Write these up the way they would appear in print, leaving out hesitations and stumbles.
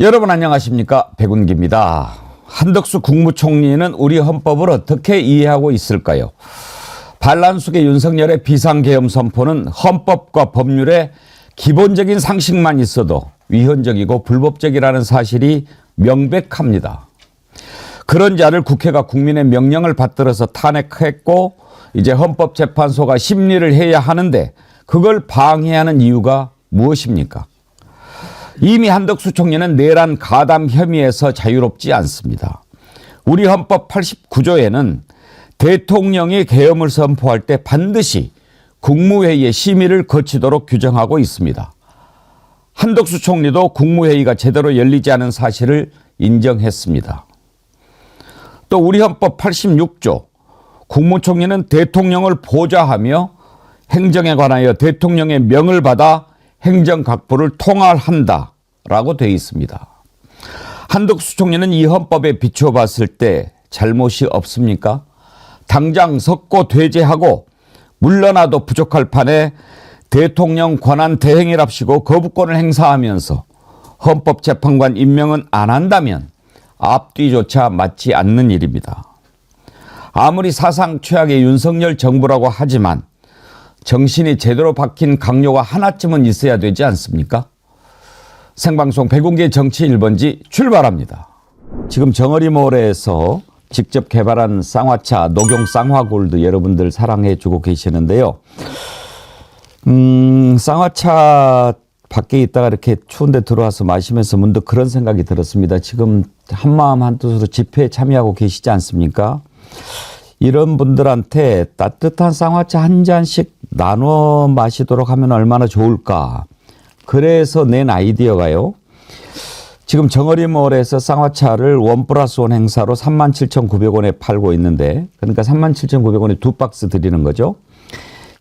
여러분 안녕하십니까? 백운기입니다. 한덕수 국무총리는 우리 헌법을 어떻게 이해하고 있을까요? 반란숙의 윤석열의 비상계엄 선포는 헌법과 법률의 기본적인 상식만 있어도 위헌적이고 불법적이라는 사실이 명백합니다. 그런 자를 국회가 국민의 명령을 받들어서 탄핵했고 이제 헌법재판소가 심리를 해야 하는데 그걸 방해하는 이유가 무엇입니까? 이미 한덕수 총리는 내란 가담 혐의에서 자유롭지 않습니다. 우리 헌법 89조에는 대통령이 계엄을 선포할 때 반드시 국무회의의 심의를 거치도록 규정하고 있습니다. 한덕수 총리도 국무회의가 제대로 열리지 않은 사실을 인정했습니다. 또 우리 헌법 86조 국무총리는 대통령을 보좌하며 행정에 관하여 대통령의 명을 받아 행정각부를 통할한다라고 되어 있습니다. 한덕수 총리는 이 헌법에 비추어 봤을 때 잘못이 없습니까? 당장 석고 퇴제하고 물러나도 부족할 판에 대통령 권한 대행이랍시고 거부권을 행사하면서 헌법재판관 임명은 안 한다면 앞뒤조차 맞지 않는 일입니다. 아무리 사상 최악의 윤석열 정부라고 하지만 정신이 제대로 박힌 강요가 하나쯤은 있어야 되지 않습니까? 생방송 백운기의 정치 1번지 출발합니다. 지금 정어리몰에서 직접 개발한 쌍화차 녹용 쌍화골드 여러분들 사랑해 주고 계시는데요. 쌍화차 밖에 있다가 이렇게 추운데 들어와서 마시면서 문득 그런 생각이 들었습니다. 지금 한마음 한뜻으로 집회에 참여하고 계시지 않습니까? 이런 분들한테 따뜻한 쌍화차 한 잔씩 나눠 마시도록 하면 얼마나 좋을까. 그래서 낸 아이디어가요. 지금 정어리몰에서 쌍화차를 1+1 행사로 37,900원에 팔고 있는데, 그러니까 37,900원에 2박스 드리는 거죠.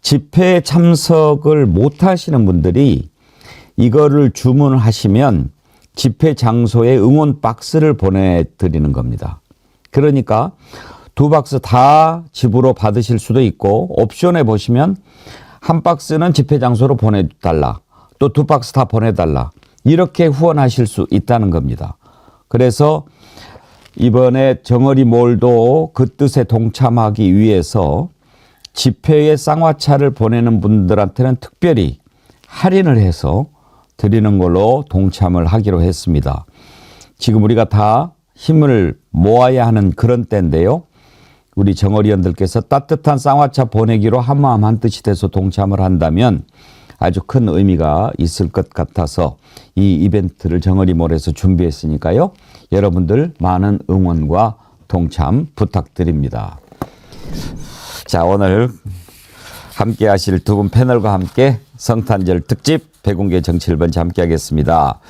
집회에 참석을 못 하시는 분들이 이거를 주문하시면 집회 장소에 응원 박스를 보내드리는 겁니다. 그러니까 2박스 다 집으로 받으실 수도 있고 옵션에 보시면 한 박스는 집회 장소로 보내달라. 또 2박스 다 보내달라. 이렇게 후원하실 수 있다는 겁니다. 그래서 이번에 정어리몰도 그 뜻에 동참하기 위해서 집회에 쌍화차를 보내는 분들한테는 특별히 할인을 해서 드리는 걸로 동참을 하기로 했습니다. 지금 우리가 다 힘을 모아야 하는 그런 때인데요. 우리 정어리원들께서 따뜻한 쌍화차 보내기로 한마음 한뜻이 돼서 동참을 한다면 아주 큰 의미가 있을 것 같아서 이 이벤트를 정어리몰에서 준비했으니까요. 여러분들 많은 응원과 동참 부탁드립니다. 자, 오늘 함께 하실 두 분 패널과 함께 성탄절 특집 백운기의 정치 1번지 함께 하겠습니다.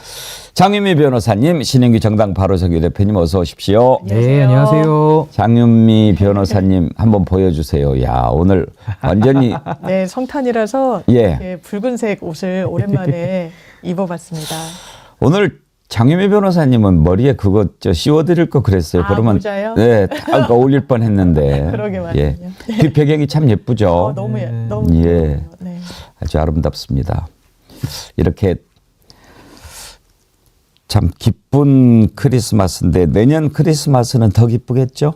장윤미 변호사님, 신영규 정당 바로서기 대표님 어서 오십시오. 네, 안녕하세요. 장윤미 변호사님 한번 보여주세요. 야, 오늘 완전히 네, 성탄이라서 예. 이렇게 붉은색 옷을 오랜만에 입어봤습니다. 오늘 장윤미 변호사님은 머리에 그거 씌워드릴 거 그랬어요. 아, 그러면 모자요? 네, 딱 어울릴 뻔했는데. 그러게 말이에요. 예. 뒷배경이 참 예쁘죠. 너무 예. 예뻐요. 네. 아주 아름답습니다. 이렇게 참 기쁜 크리스마스인데 내년 크리스마스는 더 기쁘겠죠?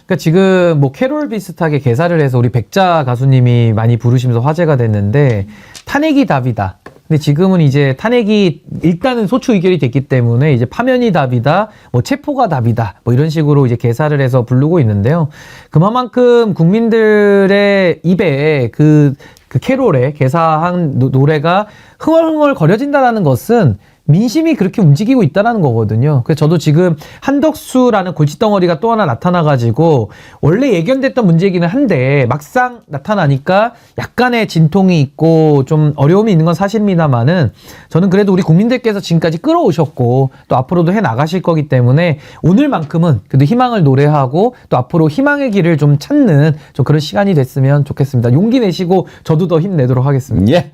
그러니까 지금 뭐 캐롤 비슷하게 개사를 해서 우리 백자 가수님이 많이 부르시면서 화제가 됐는데 탄핵이 답이다. 근데 지금은 이제 탄핵이 일단은 소추 의결이 됐기 때문에 이제 파면이 답이다, 뭐 체포가 답이다, 뭐 이런 식으로 이제 개사를 해서 부르고 있는데요. 그만큼 국민들의 입에 그 캐롤에 개사한 노래가 흥얼흥얼 거려진다라는 것은 민심이 그렇게 움직이고 있다는 거거든요. 그래서 저도 지금 한덕수라는 골칫덩어리가 또 하나 나타나가지고 원래 예견됐던 문제이기는 한데 막상 나타나니까 약간의 진통이 있고 좀 어려움이 있는 건 사실입니다만은 저는 그래도 우리 국민들께서 지금까지 끌어오셨고 또 앞으로도 해 나가실 거기 때문에 오늘만큼은 그래도 희망을 노래하고 또 앞으로 희망의 길을 좀 찾는 좀 그런 시간이 됐으면 좋겠습니다. 용기 내시고 저도 더 힘내도록 하겠습니다. 예.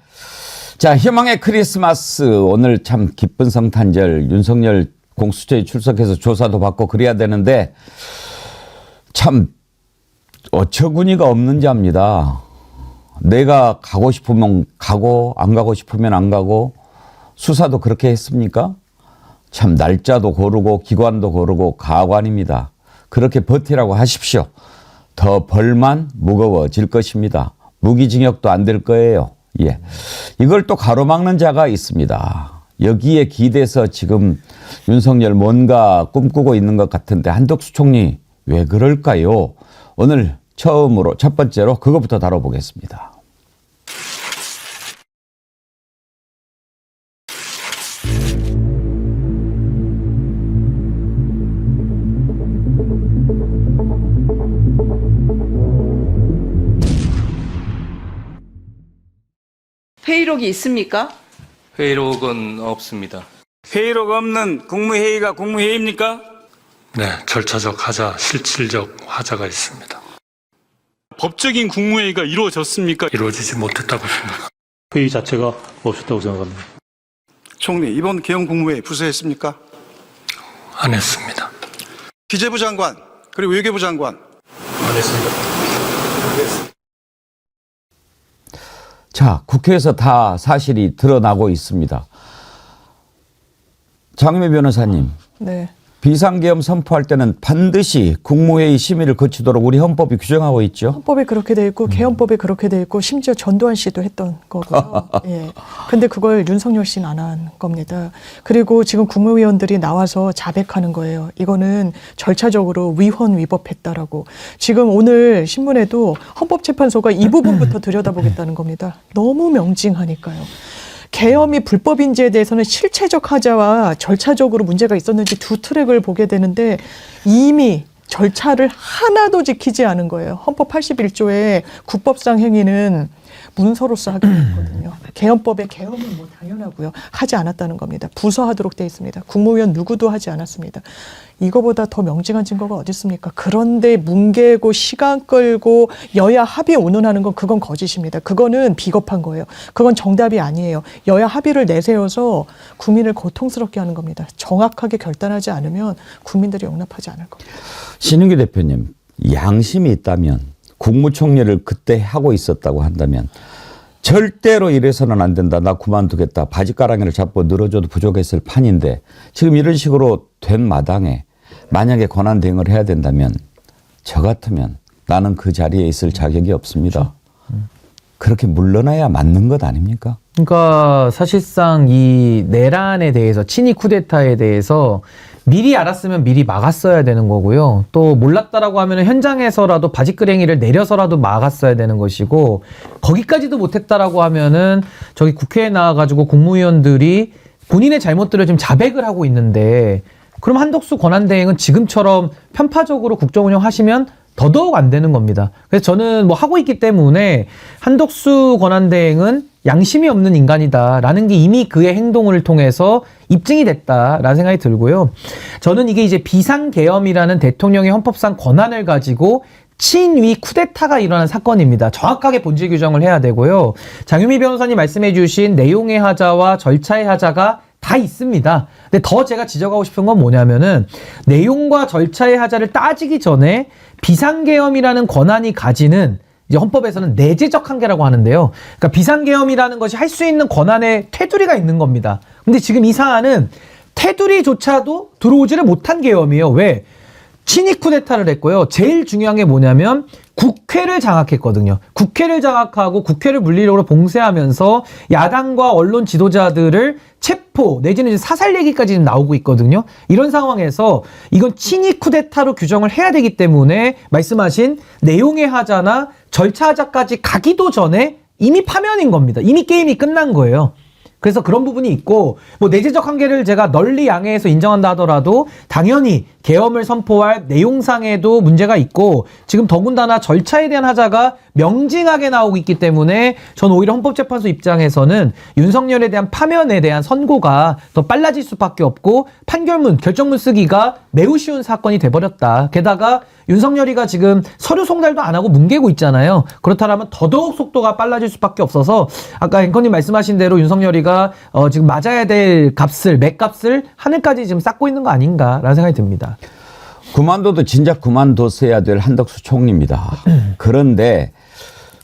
자, 희망의 크리스마스. 오늘 참 기쁜 성탄절. 윤석열 공수처에 출석해서 조사도 받고 그래야 되는데 참 어처구니가 없는 자입니다. 내가 가고 싶으면 가고 안 가고 싶으면 안 가고 수사도 그렇게 했습니까? 참 날짜도 고르고 기관도 고르고 가관입니다. 그렇게 버티라고 하십시오. 더 벌만 무거워질 것입니다. 무기징역도 안 될 거예요. 예. 이걸 또 가로막는 자가 있습니다. 여기에 기대서 지금 윤석열 뭔가 꿈꾸고 있는 것 같은데 한덕수 총리 왜 그럴까요? 오늘 처음으로 첫 번째로 그것부터 다뤄보겠습니다. 회의록이 있습니까? 회의록은 없습니다. 회의록 없는 국무회의가 국무회의입니까? 네, 절차적 하자, 실질적 하자가 있습니다. 법적인 국무회의가 이루어졌습니까? 이루어지지 못했다고 생각합니다. 회의 자체가 없었다고 생각합니다. 총리, 이번 개헌 국무회의 부서했습니까? 안 했습니다. 기재부 장관, 그리고 외교부 장관. 안 했습니다. 자, 국회에서 다 사실이 드러나고 있습니다. 장유미 변호사님, 네. 비상계엄 선포할 때는 반드시 국무회의 심의를 거치도록 우리 헌법이 규정하고 있죠. 헌법에 그렇게 돼 있고 개헌법에 그렇게 돼 있고 심지어 전두환 씨도 했던 거고요. 예. 근데 그걸 윤석열 씨는 안 한 겁니다. 그리고 지금 국무위원들이 나와서 자백하는 거예요. 이거는 절차적으로 위헌 위법했다라고. 지금 오늘 신문에도 헌법재판소가 이 부분부터 들여다보겠다는 겁니다. 너무 명징하니까요. 계엄이 불법인지에 대해서는 실체적 하자와 절차적으로 문제가 있었는지 두 트랙을 보게 되는데 이미 절차를 하나도 지키지 않은 거예요. 헌법 81조에 국법상 행위는 문서로서 하게 되거든요. 개헌법에 개헌은 뭐 당연하고요. 하지 않았다는 겁니다. 부서하도록 돼 있습니다. 국무위원 누구도 하지 않았습니다. 이거보다 더 명징한 증거가 어디 있습니까? 그런데 뭉개고 시간 끌고 여야 합의 운운하는 건 그건 거짓입니다. 그거는 비겁한 거예요. 그건 정답이 아니에요. 여야 합의를 내세워서 국민을 고통스럽게 하는 겁니다. 정확하게 결단하지 않으면 국민들이 용납하지 않을 겁니다. 신인규 대표님, 양심이 있다면 국무총리를 그때 하고 있었다고 한다면 절대로 이래서는 안 된다. 나 그만두겠다. 바지가랑이를 잡고 늘어져도 부족했을 판인데 지금 이런 식으로 된 마당에 만약에 권한대행을 해야 된다면 저 같으면 나는 그 자리에 있을 자격이 없습니다. 그렇게 물러나야 맞는 것 아닙니까? 그러니까 사실상 이 내란에 대해서 친위 쿠데타에 대해서 미리 알았으면 미리 막았어야 되는 거고요. 또 몰랐다라고 하면 현장에서라도 바지끄랭이를 내려서라도 막았어야 되는 것이고 거기까지도 못했다라고 하면은 저기 국회에 나와가지고 국무위원들이 본인의 잘못들을 지금 자백을 하고 있는데 그럼 한덕수 권한대행은 지금처럼 편파적으로 국정 운영하시면 더더욱 안 되는 겁니다. 그래서 저는 뭐 하고 있기 때문에 한덕수 권한대행은 양심이 없는 인간이다라는 게 이미 그의 행동을 통해서 입증이 됐다라는 생각이 들고요. 저는 이게 이제 비상계엄이라는 대통령의 헌법상 권한을 가지고 친위 쿠데타가 일어난 사건입니다. 정확하게 본질 규정을 해야 되고요. 장유미 변호사님 말씀해 주신 내용의 하자와 절차의 하자가 다 있습니다. 근데 더 제가 지적하고 싶은 건 뭐냐면은 내용과 절차의 하자를 따지기 전에 비상계엄이라는 권한이 가지는 이제 헌법에서는 내재적 한계라고 하는데요. 그러니까 비상계엄이라는 것이 할 수 있는 권한의 테두리가 있는 겁니다. 근데 지금 이 사안은 테두리조차도 들어오지를 못한 계엄이에요. 왜? 친위 쿠데타를 했고요. 제일 중요한 게 뭐냐면 국회를 장악했거든요. 국회를 장악하고 국회를 물리력으로 봉쇄하면서 야당과 언론 지도자들을 체포 내지는 이제 사살 얘기까지 지금 나오고 있거든요. 이런 상황에서 이건 친위 쿠데타로 규정을 해야 되기 때문에 말씀하신 내용의 하자나 절차 하자까지 가기도 전에 이미 파면인 겁니다. 이미 게임이 끝난 거예요. 그래서 그런 부분이 있고 뭐 내재적 한계를 제가 널리 양해해서 인정한다 하더라도 당연히 계엄을 선포할 내용상에도 문제가 있고 지금 더군다나 절차에 대한 하자가 명징하게 나오고 있기 때문에 저는 오히려 헌법재판소 입장에서는 윤석열에 대한 파면에 대한 선고가 더 빨라질 수밖에 없고 판결문, 결정문 쓰기가 매우 쉬운 사건이 돼버렸다. 게다가 윤석열이가 지금 서류 송달도 안 하고 뭉개고 있잖아요. 그렇다면 더더욱 속도가 빨라질 수밖에 없어서 아까 앵커님 말씀하신 대로 윤석열이가 지금 맞아야 될 값을, 맥값을 하늘까지 지금 쌓고 있는 거 아닌가라는 생각이 듭니다. 그만둬도 진작 그만뒀어야 될 한덕수 총리입니다. 그런데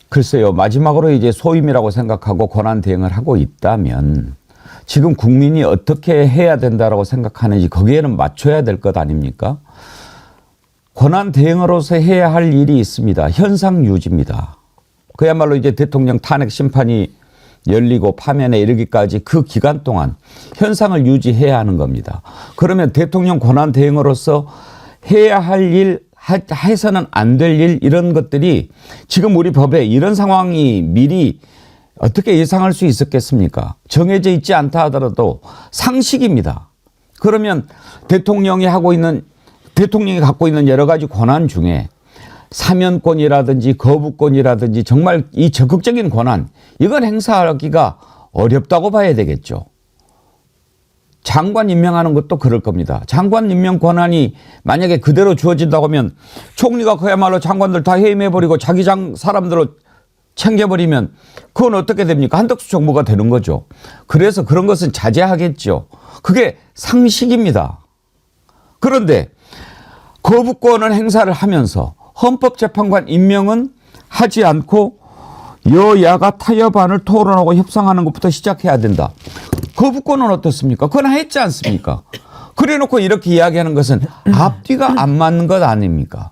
글쎄요, 마지막으로 이제 소임이라고 생각하고 권한 대행을 하고 있다면 지금 국민이 어떻게 해야 된다라고 생각하는지 거기에는 맞춰야 될 것 아닙니까? 권한 대행으로서 해야 할 일이 있습니다. 현상 유지입니다. 그야말로 이제 대통령 탄핵 심판이 열리고 파면에 이르기까지 그 기간 동안 현상을 유지해야 하는 겁니다. 그러면 대통령 권한 대행으로서 해야 할 일, 해서는 안 될 일 이런 것들이 지금 우리 법에 이런 상황이 미리 어떻게 예상할 수 있었겠습니까? 정해져 있지 않다 하더라도 상식입니다. 그러면 대통령이 갖고 있는 여러 가지 권한 중에 사면권이라든지 거부권이라든지 정말 이 적극적인 권한, 이건 행사하기가 어렵다고 봐야 되겠죠. 장관 임명하는 것도 그럴 겁니다. 장관 임명 권한이 만약에 그대로 주어진다고 하면 총리가 그야말로 장관들 다 해임해버리고 자기 사람들로 챙겨버리면 그건 어떻게 됩니까? 한덕수 정부가 되는 거죠. 그래서 그런 것은 자제하겠죠. 그게 상식입니다. 그런데 거부권을 행사를 하면서 헌법재판관 임명은 하지 않고 여야가 타협안을 토론하고 협상하는 것부터 시작해야 된다. 거부권은 어떻습니까? 그건 했지 않습니까? 그래놓고 이렇게 이야기하는 것은 앞뒤가 안 맞는 것 아닙니까?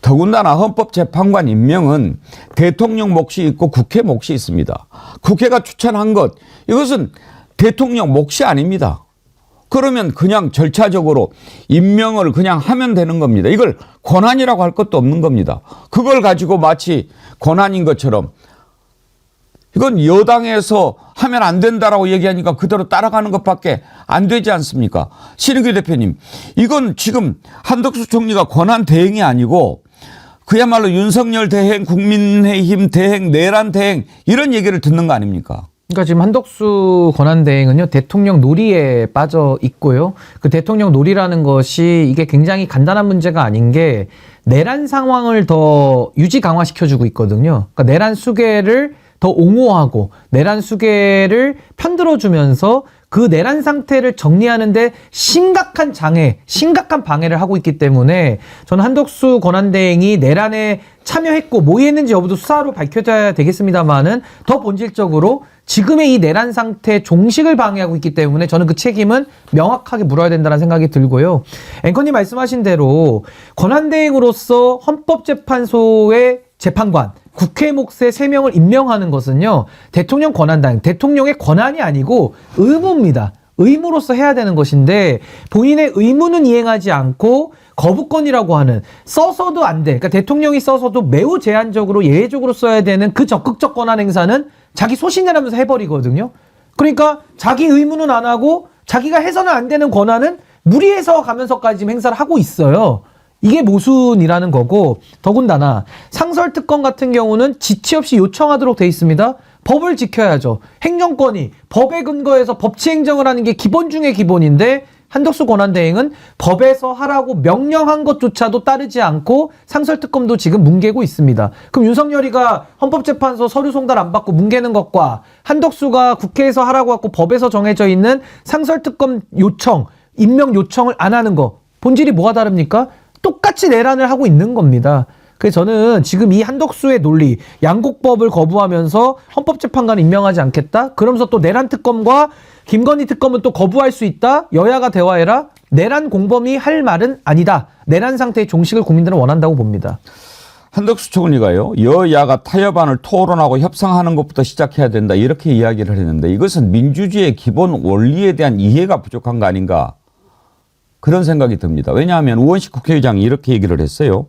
더군다나 헌법재판관 임명은 대통령 몫이 있고 국회 몫이 있습니다. 국회가 추천한 것, 이것은 대통령 몫이 아닙니다. 그러면 그냥 절차적으로 임명을 그냥 하면 되는 겁니다. 이걸 권한이라고 할 것도 없는 겁니다. 그걸 가지고 마치 권한인 것처럼 이건 여당에서 하면 안 된다라고 얘기하니까 그대로 따라가는 것밖에 안 되지 않습니까? 신은규 대표님, 이건 지금 한덕수 총리가 권한 대행이 아니고 그야말로 윤석열 대행, 국민의힘 대행, 내란 대행 이런 얘기를 듣는 거 아닙니까? 그러니까 지금 한덕수 권한대행은요, 대통령 놀이에 빠져 있고요. 그 대통령 놀이라는 것이 이게 굉장히 간단한 문제가 아닌 게 내란 상황을 더 유지 강화시켜주고 있거든요. 그러니까 내란 수계를 더 옹호하고 내란 수계를 편들어주면서 그 내란 상태를 정리하는데 심각한 장애, 심각한 방해를 하고 있기 때문에 저는 한덕수 권한대행이 내란에 참여했고 모의했는지 여부도 수사로 밝혀져야 되겠습니다만은 더 본질적으로 지금의 이 내란 상태 종식을 방해하고 있기 때문에 저는 그 책임은 명확하게 물어야 된다는 생각이 들고요. 앵커님 말씀하신 대로 권한대행으로서 헌법재판소의 재판관, 국회 몫의 3명을 임명하는 것은요, 대통령 권한당, 대통령의 권한이 아니고 의무입니다. 의무로서 해야 되는 것인데 본인의 의무는 이행하지 않고 거부권이라고 하는 써서도 안 돼. 그러니까 대통령이 써서도 매우 제한적으로 예외적으로 써야 되는 그 적극적 권한 행사는 자기 소신이라면서 해버리거든요. 그러니까 자기 의무는 안 하고 자기가 해서는 안 되는 권한은 무리해서 가면서까지 지금 행사를 하고 있어요. 이게 모순이라는 거고, 더군다나 상설특검 같은 경우는 지체 없이 요청하도록 돼 있습니다. 법을 지켜야죠. 행정권이 법에 근거해서 법치행정을 하는 게 기본 중에 기본인데 한덕수 권한대행은 법에서 하라고 명령한 것조차도 따르지 않고 상설특검도 지금 뭉개고 있습니다. 그럼 윤석열이가 헌법재판소 서류 송달 안 받고 뭉개는 것과 한덕수가 국회에서 하라고 하고 법에서 정해져 있는 상설특검 요청, 임명 요청을 안 하는 거, 본질이 뭐가 다릅니까? 똑같이 내란을 하고 있는 겁니다. 그래서 저는 지금 이 한덕수의 논리, 양곡법을 거부하면서 헌법재판관을 임명하지 않겠다? 그러면서 또 내란 특검과 김건희 특검은 또 거부할 수 있다? 여야가 대화해라? 내란 공범이 할 말은 아니다. 내란 상태의 종식을 국민들은 원한다고 봅니다. 한덕수 총리가요, 여야가 타협안을 토론하고 협상하는 것부터 시작해야 된다 이렇게 이야기를 했는데 이것은 민주주의의 기본 원리에 대한 이해가 부족한 거 아닌가, 그런 생각이 듭니다. 왜냐하면 우원식 국회의장이 이렇게 얘기를 했어요.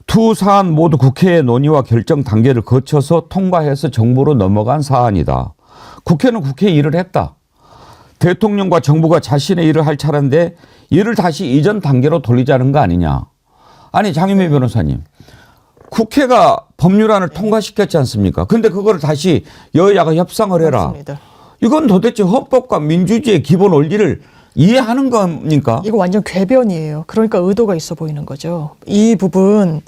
두 사안 모두 국회의 논의와 결정 단계를 거쳐서 통과해서 정부로 넘어간 사안이다. 국회는 국회 일을 했다. 대통령과 정부가 자신의 일을 할 차례인데 이를 다시 이전 단계로 돌리자는 거 아니냐. 아니, 장윤미 변호사님, 국회가 법률안을 통과시켰지 않습니까? 근데 그걸 다시 여야가 협상을 해라. 맞습니다. 이건 도대체 헌법과 민주주의의 기본 원리를 이해하는 겁니까? 이거 완전 궤변이에요. 그러니까 의도가 있어 보이는 거죠. 이 부분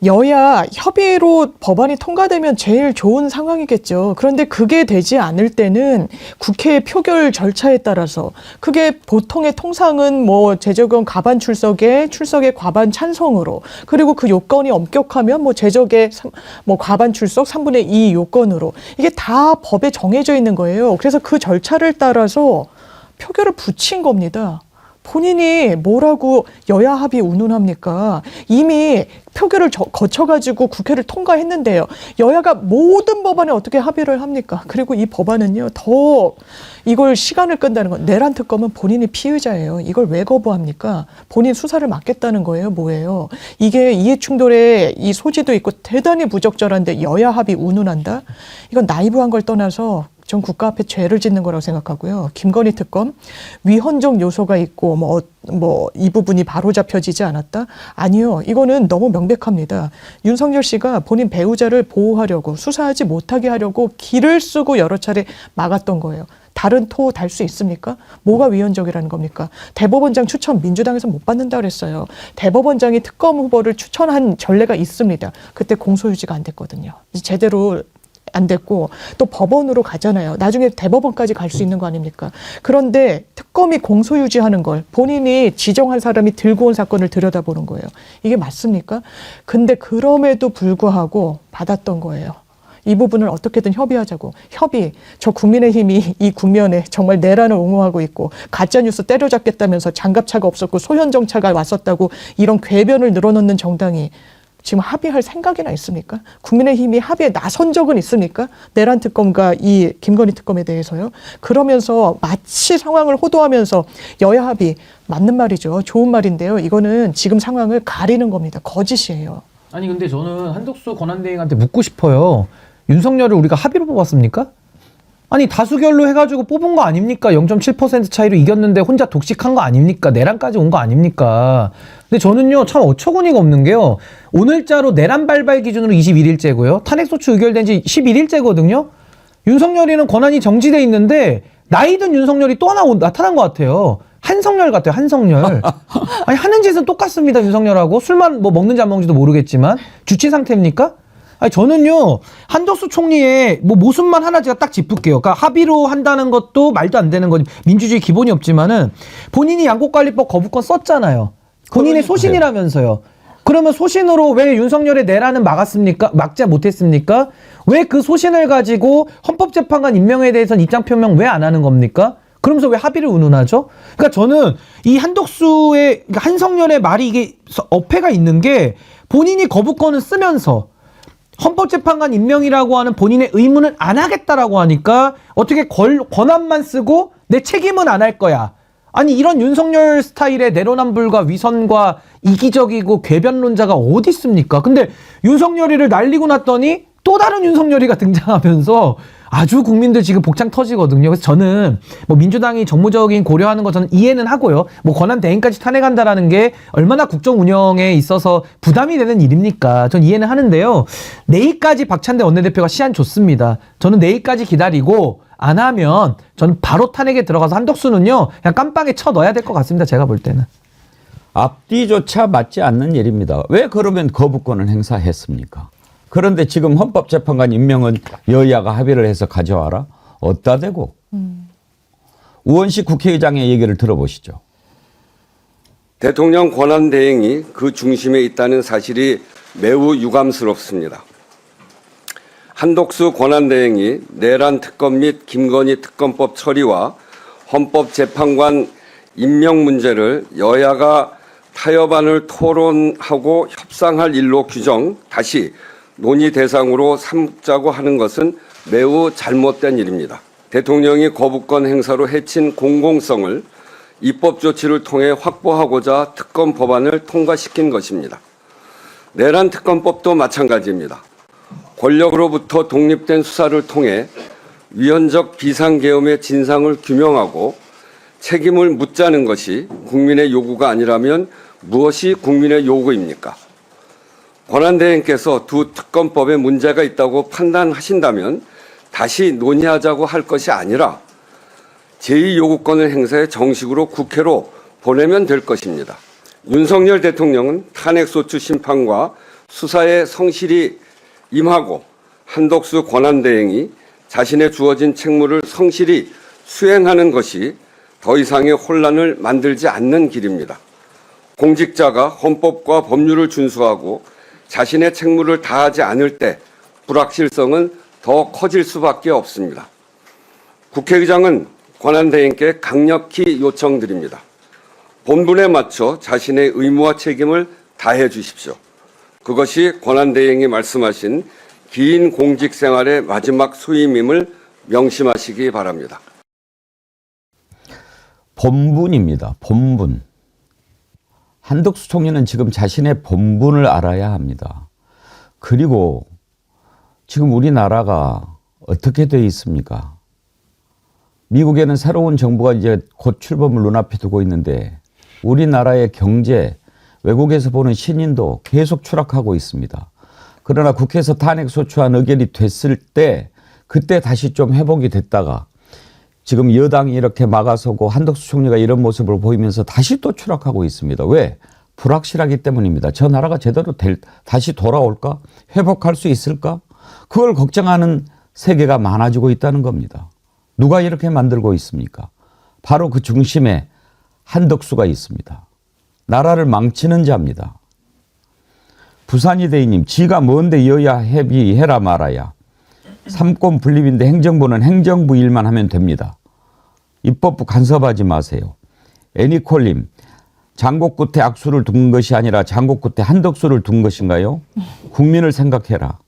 여야 협의로 법안이 통과되면 제일 좋은 상황이겠죠. 그런데 그게 되지 않을 때는 국회 표결 절차에 따라서 그게 보통의 통상은 뭐 제적은 과반 출석에 과반 찬성으로 그리고 그 요건이 엄격하면 뭐 제적의 뭐 과반 출석 3분의 2 요건으로 이게 다 법에 정해져 있는 거예요. 그래서 그 절차를 따라서 표결을 붙인 겁니다. 본인이 뭐라고 여야 합의 운운합니까? 이미 표결을 거쳐가지고 국회를 통과했는데요. 여야가 모든 법안에 어떻게 합의를 합니까? 그리고 이 법안은요, 더 이걸 시간을 끈다는 건 내란 특검은 본인이 피의자예요. 이걸 왜 거부합니까? 본인 수사를 맡겠다는 거예요? 뭐예요? 이게 이해충돌의 이 소지도 있고 대단히 부적절한데 여야 합의 운운한다? 이건 나이브한 걸 떠나서 전 국가 앞에 죄를 짓는 거라고 생각하고요. 김건희 특검 위헌적 요소가 있고 뭐 이 부분이 바로 잡혀지지 않았다? 아니요. 이거는 너무 명백합니다. 윤석열 씨가 본인 배우자를 보호하려고 수사하지 못하게 하려고 길을 쓰고 여러 차례 막았던 거예요. 다른 토 달 수 있습니까? 뭐가 위헌적이라는 겁니까? 대법원장 추천 민주당에서 못 받는다 그랬어요. 대법원장이 특검 후보를 추천한 전례가 있습니다. 그때 공소유지가 안 됐거든요. 제대로 안 됐고 또 법원으로 가잖아요. 나중에 대법원까지 갈 수 있는 거 아닙니까? 그런데 특검이 공소유지하는 걸 본인이 지정한 사람이 들고 온 사건을 들여다보는 거예요. 이게 맞습니까? 근데 그럼에도 불구하고 받았던 거예요. 이 부분을 어떻게든 협의하자고. 협의. 저 국민의힘이 이 국면에 정말 내란을 옹호하고 있고 가짜뉴스 때려잡겠다면서 장갑차가 없었고 소현정차가 왔었다고 이런 궤변을 늘어놓는 정당이 지금 합의할 생각이나 있습니까? 국민의힘이 합의에 나선 적은 있습니까? 내란 특검과 이 김건희 특검에 대해서요. 그러면서 마치 상황을 호도하면서 여야 합의 맞는 말이죠. 좋은 말인데요. 이거는 지금 상황을 가리는 겁니다. 거짓이에요. 아니 근데 저는 한덕수 권한대행한테 묻고 싶어요. 윤석열을 우리가 합의로 뽑았습니까? 아니 다수결로 해가지고 뽑은 거 아닙니까? 0.7% 차이로 이겼는데 혼자 독식한 거 아닙니까? 내란까지 온 거 아닙니까? 근데 저는요 참 어처구니가 없는 게요. 오늘자로 내란 발발 기준으로 21일째고요. 탄핵소추 의결된 지 11일째거든요. 윤석열이는 권한이 정지돼 있는데 나이든 윤석열이 또 하나 나타난 것 같아요. 한성열 같아요. 한성열. 아니 하는 짓은 똑같습니다. 윤석열하고 술만 뭐 먹는지 안 먹는지도 모르겠지만 주치 상태입니까? 아니 저는요 한덕수 총리의 뭐 모습만 하나 제가 딱 짚을게요. 그러니까 합의로 한다는 것도 말도 안 되는 거지. 민주주의 기본이 없지만은 본인이 양곡관리법 거부권 썼잖아요. 본인의 소신이라면서요. 그러면 소신으로 왜 윤석열의 내란은 막았습니까? 막지 못했습니까? 왜 그 소신을 가지고 헌법재판관 임명에 대해서는 입장 표명 왜 안 하는 겁니까? 그러면서 왜 합의를 운운하죠? 그러니까 저는 이 한덕수의 그러니까 한성열의 말이 이게 어폐가 있는 게 본인이 거부권을 쓰면서 헌법재판관 임명이라고 하는 본인의 의무는 안 하겠다라고 하니까 어떻게 권한만 쓰고 내 책임은 안 할 거야. 아니 이런 윤석열 스타일의 내로남불과 위선과 이기적이고 궤변론자가 어디 있습니까? 근데 윤석열이를 날리고 났더니 또 다른 윤석열이가 등장하면서 아주 국민들 지금 복창 터지거든요. 그래서 저는 뭐 민주당이 정무적인 고려하는 거 저는 이해는 하고요. 뭐 권한 대행까지 탄핵한다라는 게 얼마나 국정 운영에 있어서 부담이 되는 일입니까? 전 이해는 하는데요. 내일까지 박찬대 원내대표가 시한 줬습니다. 저는 내일까지 기다리고 안 하면 저는 바로 탄핵에 들어가서 한덕수는요 그냥 깜빵에 쳐 넣어야 될 것 같습니다. 제가 볼 때는. 앞뒤조차 맞지 않는 일입니다. 왜 그러면 거부권을 행사했습니까? 그런데 지금 헌법재판관 임명은 여야가 합의를 해서 가져와라? 어디다 대고? 우원식 국회의장의 얘기를 들어보시죠. 대통령 권한대행이 그 중심에 있다는 사실이 매우 유감스럽습니다. 한덕수 권한대행이 내란 특검 및 김건희 특검법 처리와 헌법재판관 임명 문제를 여야가 타협안을 토론하고 협상할 일로 규정 다시 논의 대상으로 삼자고 하는 것은 매우 잘못된 일입니다. 대통령이 거부권 행사로 해친 공공성을 입법 조치를 통해 확보하고자 특검 법안을 통과시킨 것입니다. 내란 특검법도 마찬가지입니다. 권력으로부터 독립된 수사를 통해 위헌적 비상계엄의 진상을 규명하고 책임을 묻자는 것이 국민의 요구가 아니라면 무엇이 국민의 요구입니까? 권한대행께서 두 특검법에 문제가 있다고 판단하신다면 다시 논의하자고 할 것이 아니라 제2요구권을 행사해 정식으로 국회로 보내면 될 것입니다. 윤석열 대통령은 탄핵소추 심판과 수사에 성실히 임하고 한덕수 권한대행이 자신의 주어진 책무를 성실히 수행하는 것이 더 이상의 혼란을 만들지 않는 길입니다. 공직자가 헌법과 법률을 준수하고 자신의 책무를 다하지 않을 때 불확실성은 더 커질 수밖에 없습니다. 국회의장은 권한대행께 강력히 요청드립니다. 본분에 맞춰 자신의 의무와 책임을 다해 주십시오. 그것이 권한대행이 말씀하신 긴 공직 생활의 마지막 소임임을 명심하시기 바랍니다. 본분입니다. 본분. 한덕수 총리는 지금 자신의 본분을 알아야 합니다. 그리고 지금 우리나라가 어떻게 되어 있습니까? 미국에는 새로운 정부가 이제 곧 출범을 눈앞에 두고 있는데 우리나라의 경제, 외국에서 보는 신인도 계속 추락하고 있습니다. 그러나 국회에서 탄핵소추안 의결이 됐을 때 그때 다시 좀 회복이 됐다가 지금 여당이 이렇게 막아서고 한덕수 총리가 이런 모습을 보이면서 다시 또 추락하고 있습니다. 왜? 불확실하기 때문입니다. 저 나라가 제대로 다시 돌아올까? 회복할 수 있을까? 그걸 걱정하는 세계가 많아지고 있다는 겁니다. 누가 이렇게 만들고 있습니까? 바로 그 중심에 한덕수가 있습니다. 나라를 망치는 자입니다. 부산이대인님, 지가 뭔데 여야 협의해라 말아야. 삼권 분립인데 행정부는 행정부 일만 하면 됩니다. 입법부 간섭하지 마세요. 애니콜님, 장고 끝에 악수를 둔 것이 아니라 장고 끝에 한덕수를 둔 것인가요? 국민을 생각해라.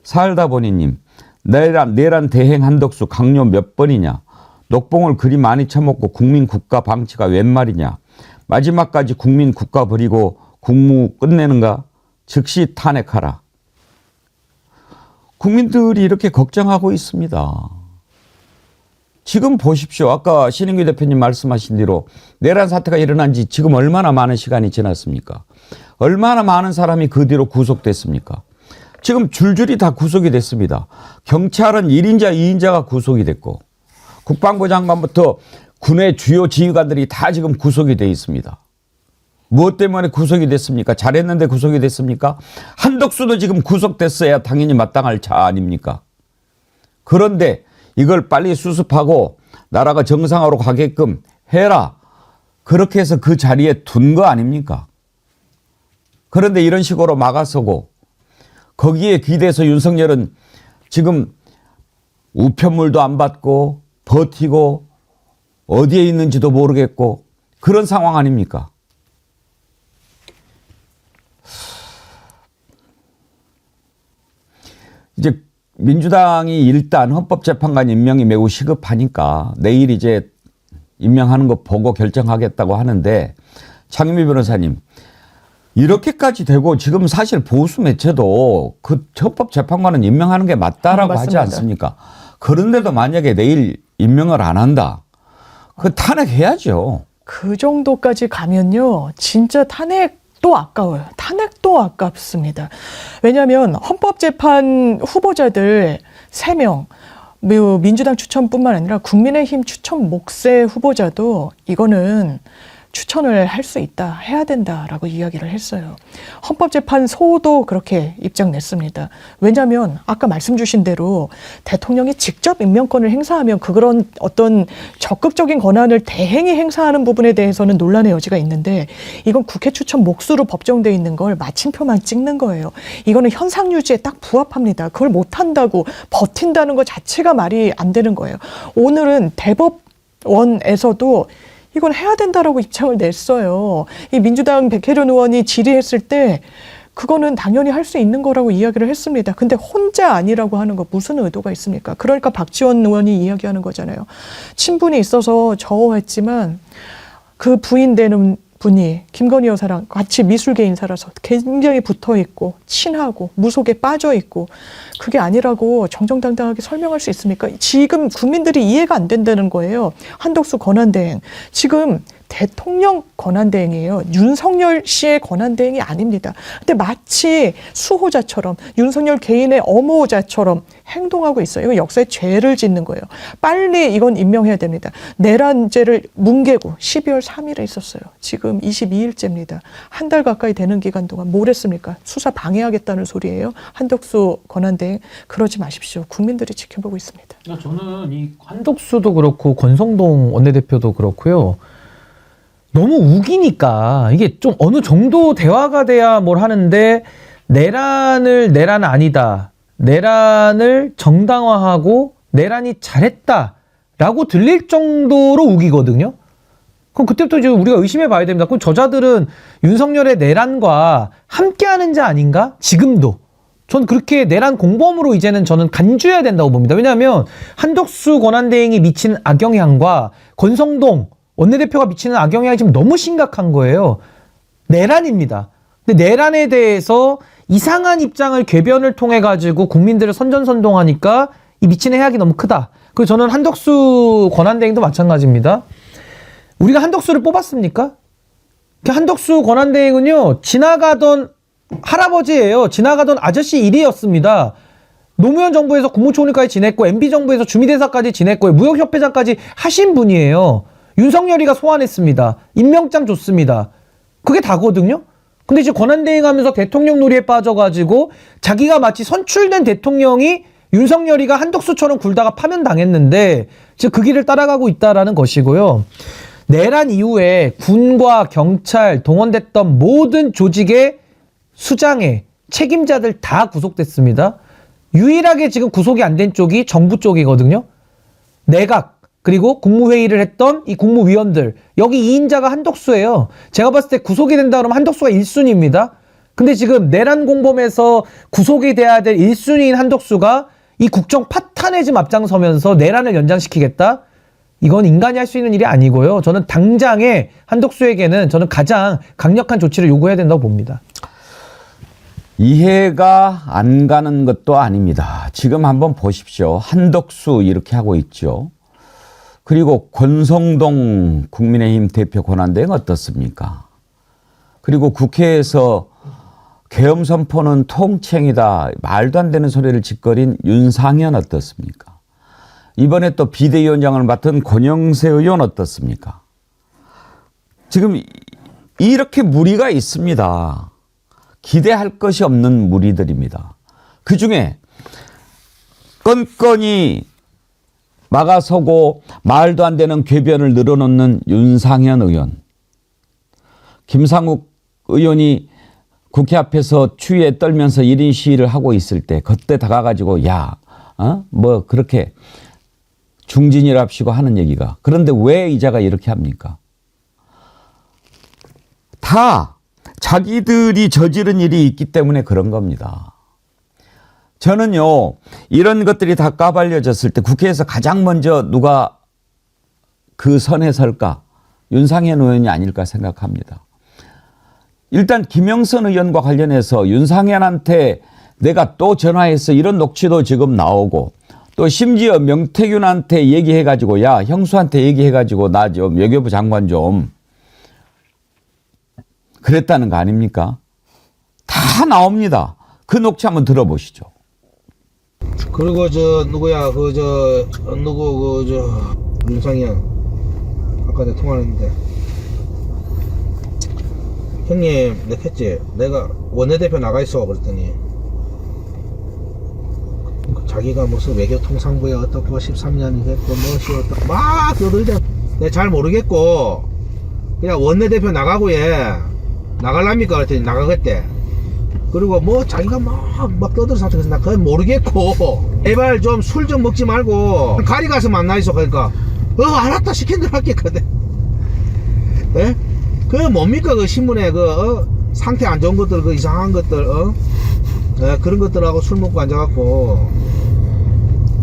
살다 보니님, 내란 대행 한덕수 강요 몇 번이냐? 녹봉을 그리 많이 처먹고 국민 국가 방치가 웬 말이냐? 마지막까지 국민 국가 버리고 국무 끝내는가? 즉시 탄핵하라. 국민들이 이렇게 걱정하고 있습니다. 지금 보십시오. 아까 신인규 대표님 말씀하신 대로 내란 사태가 일어난 지 지금 얼마나 많은 시간이 지났습니까? 얼마나 많은 사람이 그 뒤로 구속됐습니까? 지금 줄줄이 다 구속이 됐습니다. 경찰은 1인자, 2인자가 구속이 됐고 국방부 장관부터 군의 주요 지휘관들이 다 지금 구속이 돼 있습니다. 무엇 때문에 구속이 됐습니까? 잘했는데 구속이 됐습니까? 한덕수도 지금 구속됐어야 당연히 마땅할 자 아닙니까? 그런데 이걸 빨리 수습하고 나라가 정상화로 가게끔 해라. 그렇게 해서 그 자리에 둔 거 아닙니까? 그런데 이런 식으로 막아서고 거기에 기대서 윤석열은 지금 우편물도 안 받고 버티고 어디에 있는지도 모르겠고 그런 상황 아닙니까? 이제 민주당이 일단 헌법재판관 임명이 매우 시급하니까 내일 이제 임명하는 거 보고 결정하겠다고 하는데 장윤미 변호사님 이렇게까지 되고 지금 사실 보수 매체도 그 헌법재판관은 임명하는 게 맞다라고 하지 않습니까? 그런데도 만약에 내일 임명을 안 한다. 그 탄핵해야죠. 그 정도까지 가면요. 진짜 탄핵도 아까워요. 탄핵도 아깝습니다. 왜냐하면 헌법재판 후보자들 3명, 민주당 추천뿐만 아니라 국민의힘 추천 몫의 후보자도 이거는 추천을 할 수 있다, 해야 된다라고 이야기를 했어요. 헌법재판소도 그렇게 입장 냈습니다. 왜냐하면 아까 말씀 주신 대로 대통령이 직접 임명권을 행사하면 그런 어떤 적극적인 권한을 대행이 행사하는 부분에 대해서는 논란의 여지가 있는데 이건 국회 추천 몫으로 법정돼 있는 걸 마침표만 찍는 거예요. 이거는 현상 유지에 딱 부합합니다. 그걸 못한다고 버틴다는 것 자체가 말이 안 되는 거예요. 오늘은 대법원에서도 이건 해야 된다라고 입장을 냈어요. 이 민주당 백혜련 의원이 질의했을 때 그거는 당연히 할 수 있는 거라고 이야기를 했습니다. 근데 혼자 아니라고 하는 거 무슨 의도가 있습니까? 그러니까 박지원 의원이 이야기하는 거잖아요. 친분이 있어서 저어했지만 그 부인 되는 분이 김건희 여사랑 같이 미술계 인사라서 굉장히 붙어있고 친하고 무속에 빠져있고 그게 아니라고 정정당당하게 설명할 수 있습니까? 지금 국민들이 이해가 안 된다는 거예요. 한덕수 권한대행. 지금 대통령 권한대행이에요. 윤석열 씨의 권한대행이 아닙니다. 근데 마치 수호자처럼 윤석열 개인의 엄호자처럼 행동하고 있어요. 이거 역사에 죄를 짓는 거예요. 빨리 이건 임명해야 됩니다. 내란죄를 뭉개고 12월 3일에 있었어요. 지금 22일째입니다. 한 달 가까이 되는 기간 동안 뭘 했습니까? 수사 방해하겠다는 소리예요. 한덕수 권한대행 그러지 마십시오. 국민들이 지켜보고 있습니다. 저는 이 한덕수도 그렇고 권성동 원내대표도 그렇고요. 너무 우기니까 이게 좀 어느 정도 대화가 돼야 뭘 하는데 내란 아니다. 내란을 정당화하고 내란이 잘했다라고 들릴 정도로 우기거든요. 그럼 그때부터 이제 우리가 의심해 봐야 됩니다. 그럼 저자들은 윤석열의 내란과 함께하는 자 아닌가? 지금도. 전 그렇게 내란 공범으로 이제는 저는 간주해야 된다고 봅니다. 왜냐하면 한덕수 권한대행이 미치는 악영향과 권성동 원내대표가 미치는 악영향이 지금 너무 심각한 거예요. 내란입니다. 근데 내란에 대해서 이상한 입장을 궤변을 통해 가지고 국민들을 선전선동하니까 이 미치는 해악이 너무 크다. 그리고 저는 한덕수 권한대행도 마찬가지입니다. 우리가 한덕수를 뽑았습니까? 한덕수 권한대행은요, 지나가던 할아버지예요. 지나가던 아저씨 일이었습니다. 노무현 정부에서 국무총리까지 지냈고 MB 정부에서 주미대사까지 지냈고 무역협회장까지 하신 분이에요. 윤석열이가 소환했습니다. 임명장 줬습니다. 그게 다거든요. 근데 이제 권한대행 하면서 대통령 놀이에 빠져가지고 자기가 마치 선출된 대통령이 윤석열이가 한덕수처럼 굴다가 파면당했는데 지금 그 길을 따라가고 있다라는 것이고요. 내란 이후에 군과 경찰 동원됐던 모든 조직의 수장의 책임자들 다 구속됐습니다. 유일하게 지금 구속이 안 된 쪽이 정부 쪽이거든요. 내각 그리고 국무회의를 했던 이 국무위원들 여기 2인자가 한덕수예요. 제가 봤을 때 구속이 된다 그러면 한덕수가 1순위입니다. 근데 지금 내란 공범에서 구속이 돼야 될 1순위인 한덕수가 이 국정 파탄에 지금 앞장서면서 내란을 연장시키겠다? 이건 인간이 할 수 있는 일이 아니고요. 저는 당장에 한덕수에게는 저는 가장 강력한 조치를 요구해야 된다고 봅니다. 이해가 안 가는 것도 아닙니다. 지금 한번 보십시오. 한덕수 이렇게 하고 있죠. 그리고 권성동 국민의힘 대표 권한대행 어떻습니까? 그리고 국회에서 계엄 선포는 통칭이다. 말도 안 되는 소리를 짓거린 윤상현 어떻습니까? 이번에 또 비대위원장을 맡은 권영세 의원 어떻습니까? 지금 이렇게 무리가 있습니다. 기대할 것이 없는 무리들입니다. 그중에 건건이 막아서고 말도 안 되는 궤변을 늘어놓는 윤상현 의원. 김상욱 의원이 국회 앞에서 추위에 떨면서 1인 시위를 하고 있을 때 그때 다가가지고 뭐 그렇게 중진이랍시고 하는 얘기가. 그런데 왜 이자가 이렇게 합니까? 다 자기들이 저지른 일이 있기 때문에 그런 겁니다. 저는요, 이런 것들이 다 까발려졌을 때 국회에서 가장 먼저 누가 그 선에 설까? 윤상현 의원이 아닐까 생각합니다. 일단 김영선 의원과 관련해서 윤상현한테 내가 또 전화해서 이런 녹취도 지금 나오고 또 심지어 명태균한테 얘기해가지고 야 형수한테 얘기해가지고 나 좀 외교부 장관 좀 그랬다는 거 아닙니까? 다 나옵니다. 그 녹취 한번 들어보시죠. 그리고 윤상현 아까 내가 통화했는데 형님 내가 했지 내가 원내대표 나가 있어 그랬더니 자기가 무슨 외교통상부에 어떻고 13년이 됐고 무엇이 어떻고 막 떠들자. 내가 잘 모르겠고 그냥 원내대표 나가고 나갈랍니까 그랬더니 나가겠대. 그리고 뭐 자기가 막 떠들 상태. 그래서 나 그건 모르겠고 제발 좀 술 좀 먹지 말고 가리 가서 만나 있어. 그러니까 알았다 시킨 대로 할게거든. 예? 그 뭡니까 그 신문에 상태 안 좋은 것들 그 이상한 것들 예, 그런 것들하고 술 먹고 앉아갖고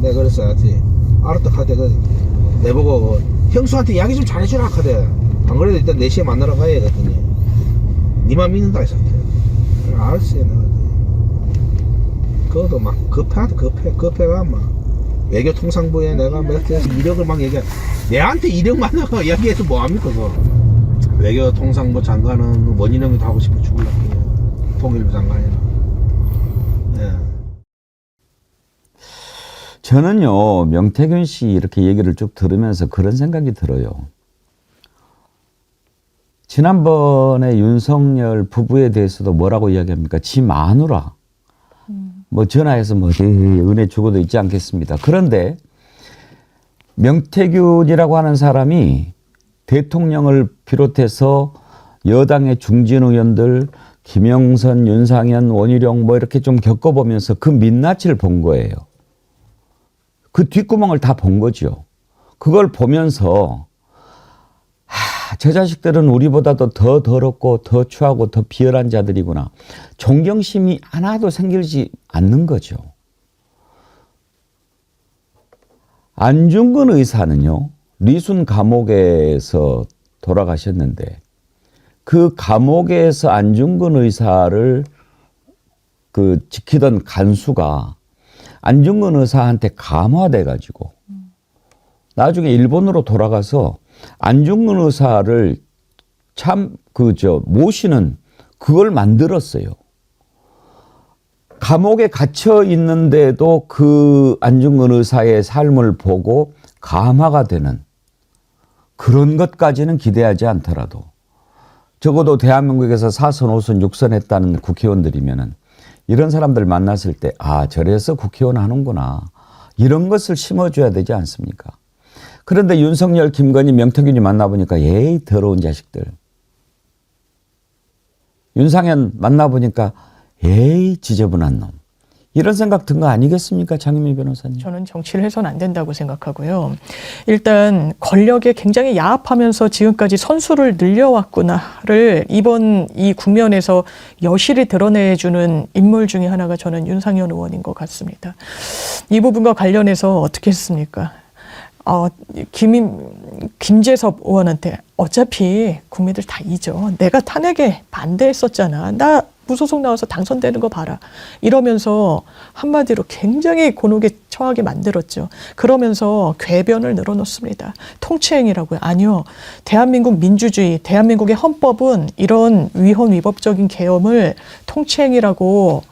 내가 그랬어야지. 알았다 카대 내보고 형수한테 이야기 좀 잘해주라 카대. 안 그래도 일단 4시에 만나러 가야 그랬더니 니만 믿는다 했어. 알았어 내가. 그것도 막 급해가 막 외교통상부에 내가 몇 개 이력을 막 얘기해. 내한테 이력만 이야기해서 뭐합니까 그거. 외교통상부 장관은 원희룡이도 하고 싶어 죽을라고요. 통일부 장관이나. 예. 저는요, 명태균 씨 이렇게 얘기를 쭉 들으면서 그런 생각이 들어요. 지난번에 윤석열 부부에 대해서도 뭐라고 이야기합니까? 지 마누라. 뭐 전화해서 뭐 은혜 주고도 있지 않겠습니다. 그런데 명태균이라고 하는 사람이 대통령을 비롯해서 여당의 중진 의원들, 김영선, 윤상현, 원희룡 뭐 이렇게 좀 겪어보면서 그 민낯을 본 거예요. 그 뒷구멍을 다 본 거죠. 그걸 보면서 저 자식들은 우리보다도 더 더럽고 더 추하고 더 비열한 자들이구나. 존경심이 하나도 생기지 않는 거죠. 안중근 의사는요, 리순 감옥에서 돌아가셨는데 그 감옥에서 안중근 의사를 그 지키던 간수가 안중근 의사한테 감화돼 가지고 나중에 일본으로 돌아가서 안중근 의사를 모시는 그걸 만들었어요. 감옥에 갇혀 있는데도 그 안중근 의사의 삶을 보고 감화가 되는 그런 것까지는 기대하지 않더라도 적어도 대한민국에서 4선, 5선, 6선 했다는 국회의원들이면은 이런 사람들 만났을 때 저래서 국회의원 하는구나. 이런 것을 심어줘야 되지 않습니까? 그런데 윤석열, 김건희, 명태균이 만나보니까 에이 더러운 자식들. 윤상현 만나보니까 에이 지저분한 놈. 이런 생각 든 거 아니겠습니까? 장윤미 변호사님. 저는 정치를 해서는 안 된다고 생각하고요. 일단 권력에 굉장히 야합하면서 지금까지 선수를 늘려왔구나를 이번 이 국면에서 여실히 드러내주는 인물 중에 하나가 저는 윤상현 의원인 것 같습니다. 이 부분과 관련해서 어떻게 했습니까? 김재섭 의원한테 어차피 국민들 다 잊어. 내가 탄핵에 반대했었잖아. 나 무소속 나와서 당선되는 거 봐라. 이러면서 한마디로 굉장히 곤혹에 처하게 만들었죠. 그러면서 궤변을 늘어놓습니다. 통치행위라고요. 아니요. 대한민국 민주주의, 대한민국의 헌법은 이런 위헌 위법적인 계엄을 통치행위라고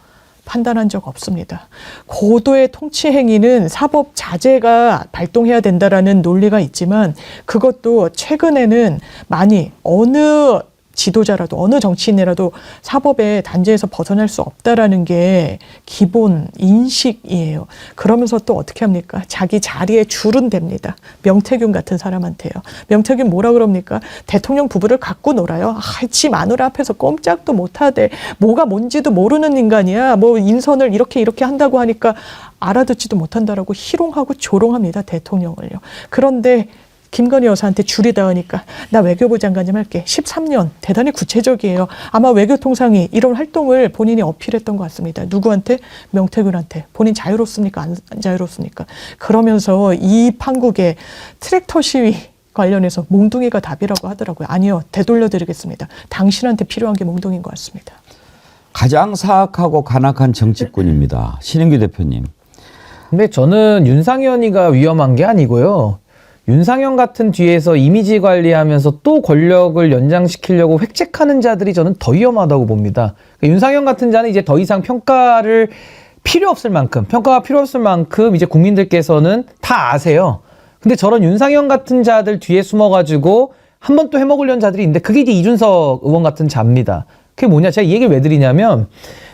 판단한 적 없습니다. 고도의 통치 행위는 사법 자제가 발동해야 된다라는 논리가 있지만 그것도 최근에는 많이 어느 지도자라도 어느 정치인이라도 사법의 단죄에서 벗어날 수 없다라는 게 기본 인식이에요. 그러면서 또 어떻게 합니까? 자기 자리에 줄은 댑니다. 명태균 같은 사람한테요. 명태균 뭐라 그럽니까? 대통령 부부를 갖고 놀아요. 지 마누라 앞에서 꼼짝도 못하대. 뭐가 뭔지도 모르는 인간이야. 뭐 인선을 이렇게 한다고 하니까 알아듣지도 못한다라고 희롱하고 조롱합니다. 대통령을요. 그런데 김건희 여사한테 줄이 닿으니까 나 외교부 장관 좀 할게. 13년 대단히 구체적이에요. 아마 외교통상이 이런 활동을 본인이 어필했던 것 같습니다. 누구한테? 명태균한테. 본인 자유롭습니까? 안 자유롭습니까? 그러면서 이 판국의 트랙터 시위 관련해서 몽둥이가 답이라고 하더라고요. 아니요. 되돌려드리겠습니다. 당신한테 필요한 게 몽둥이인 것 같습니다. 가장 사악하고 간악한 정치꾼입니다. 신인규 대표님. 근데 저는 윤상현이가 위험한 게 아니고요. 윤상현 같은 뒤에서 이미지 관리하면서 또 권력을 연장시키려고 획책하는 자들이 저는 더 위험하다고 봅니다. 그러니까 윤상현 같은 자는 이제 더 이상 평가가 필요 없을 만큼 이제 국민들께서는 다 아세요. 근데 저런 윤상현 같은 자들 뒤에 숨어가지고 한 번 또 해먹으려는 자들이 있는데 그게 이제 이준석 의원 같은 자입니다. 그게 뭐냐? 제가 이 얘기를 왜 드리냐면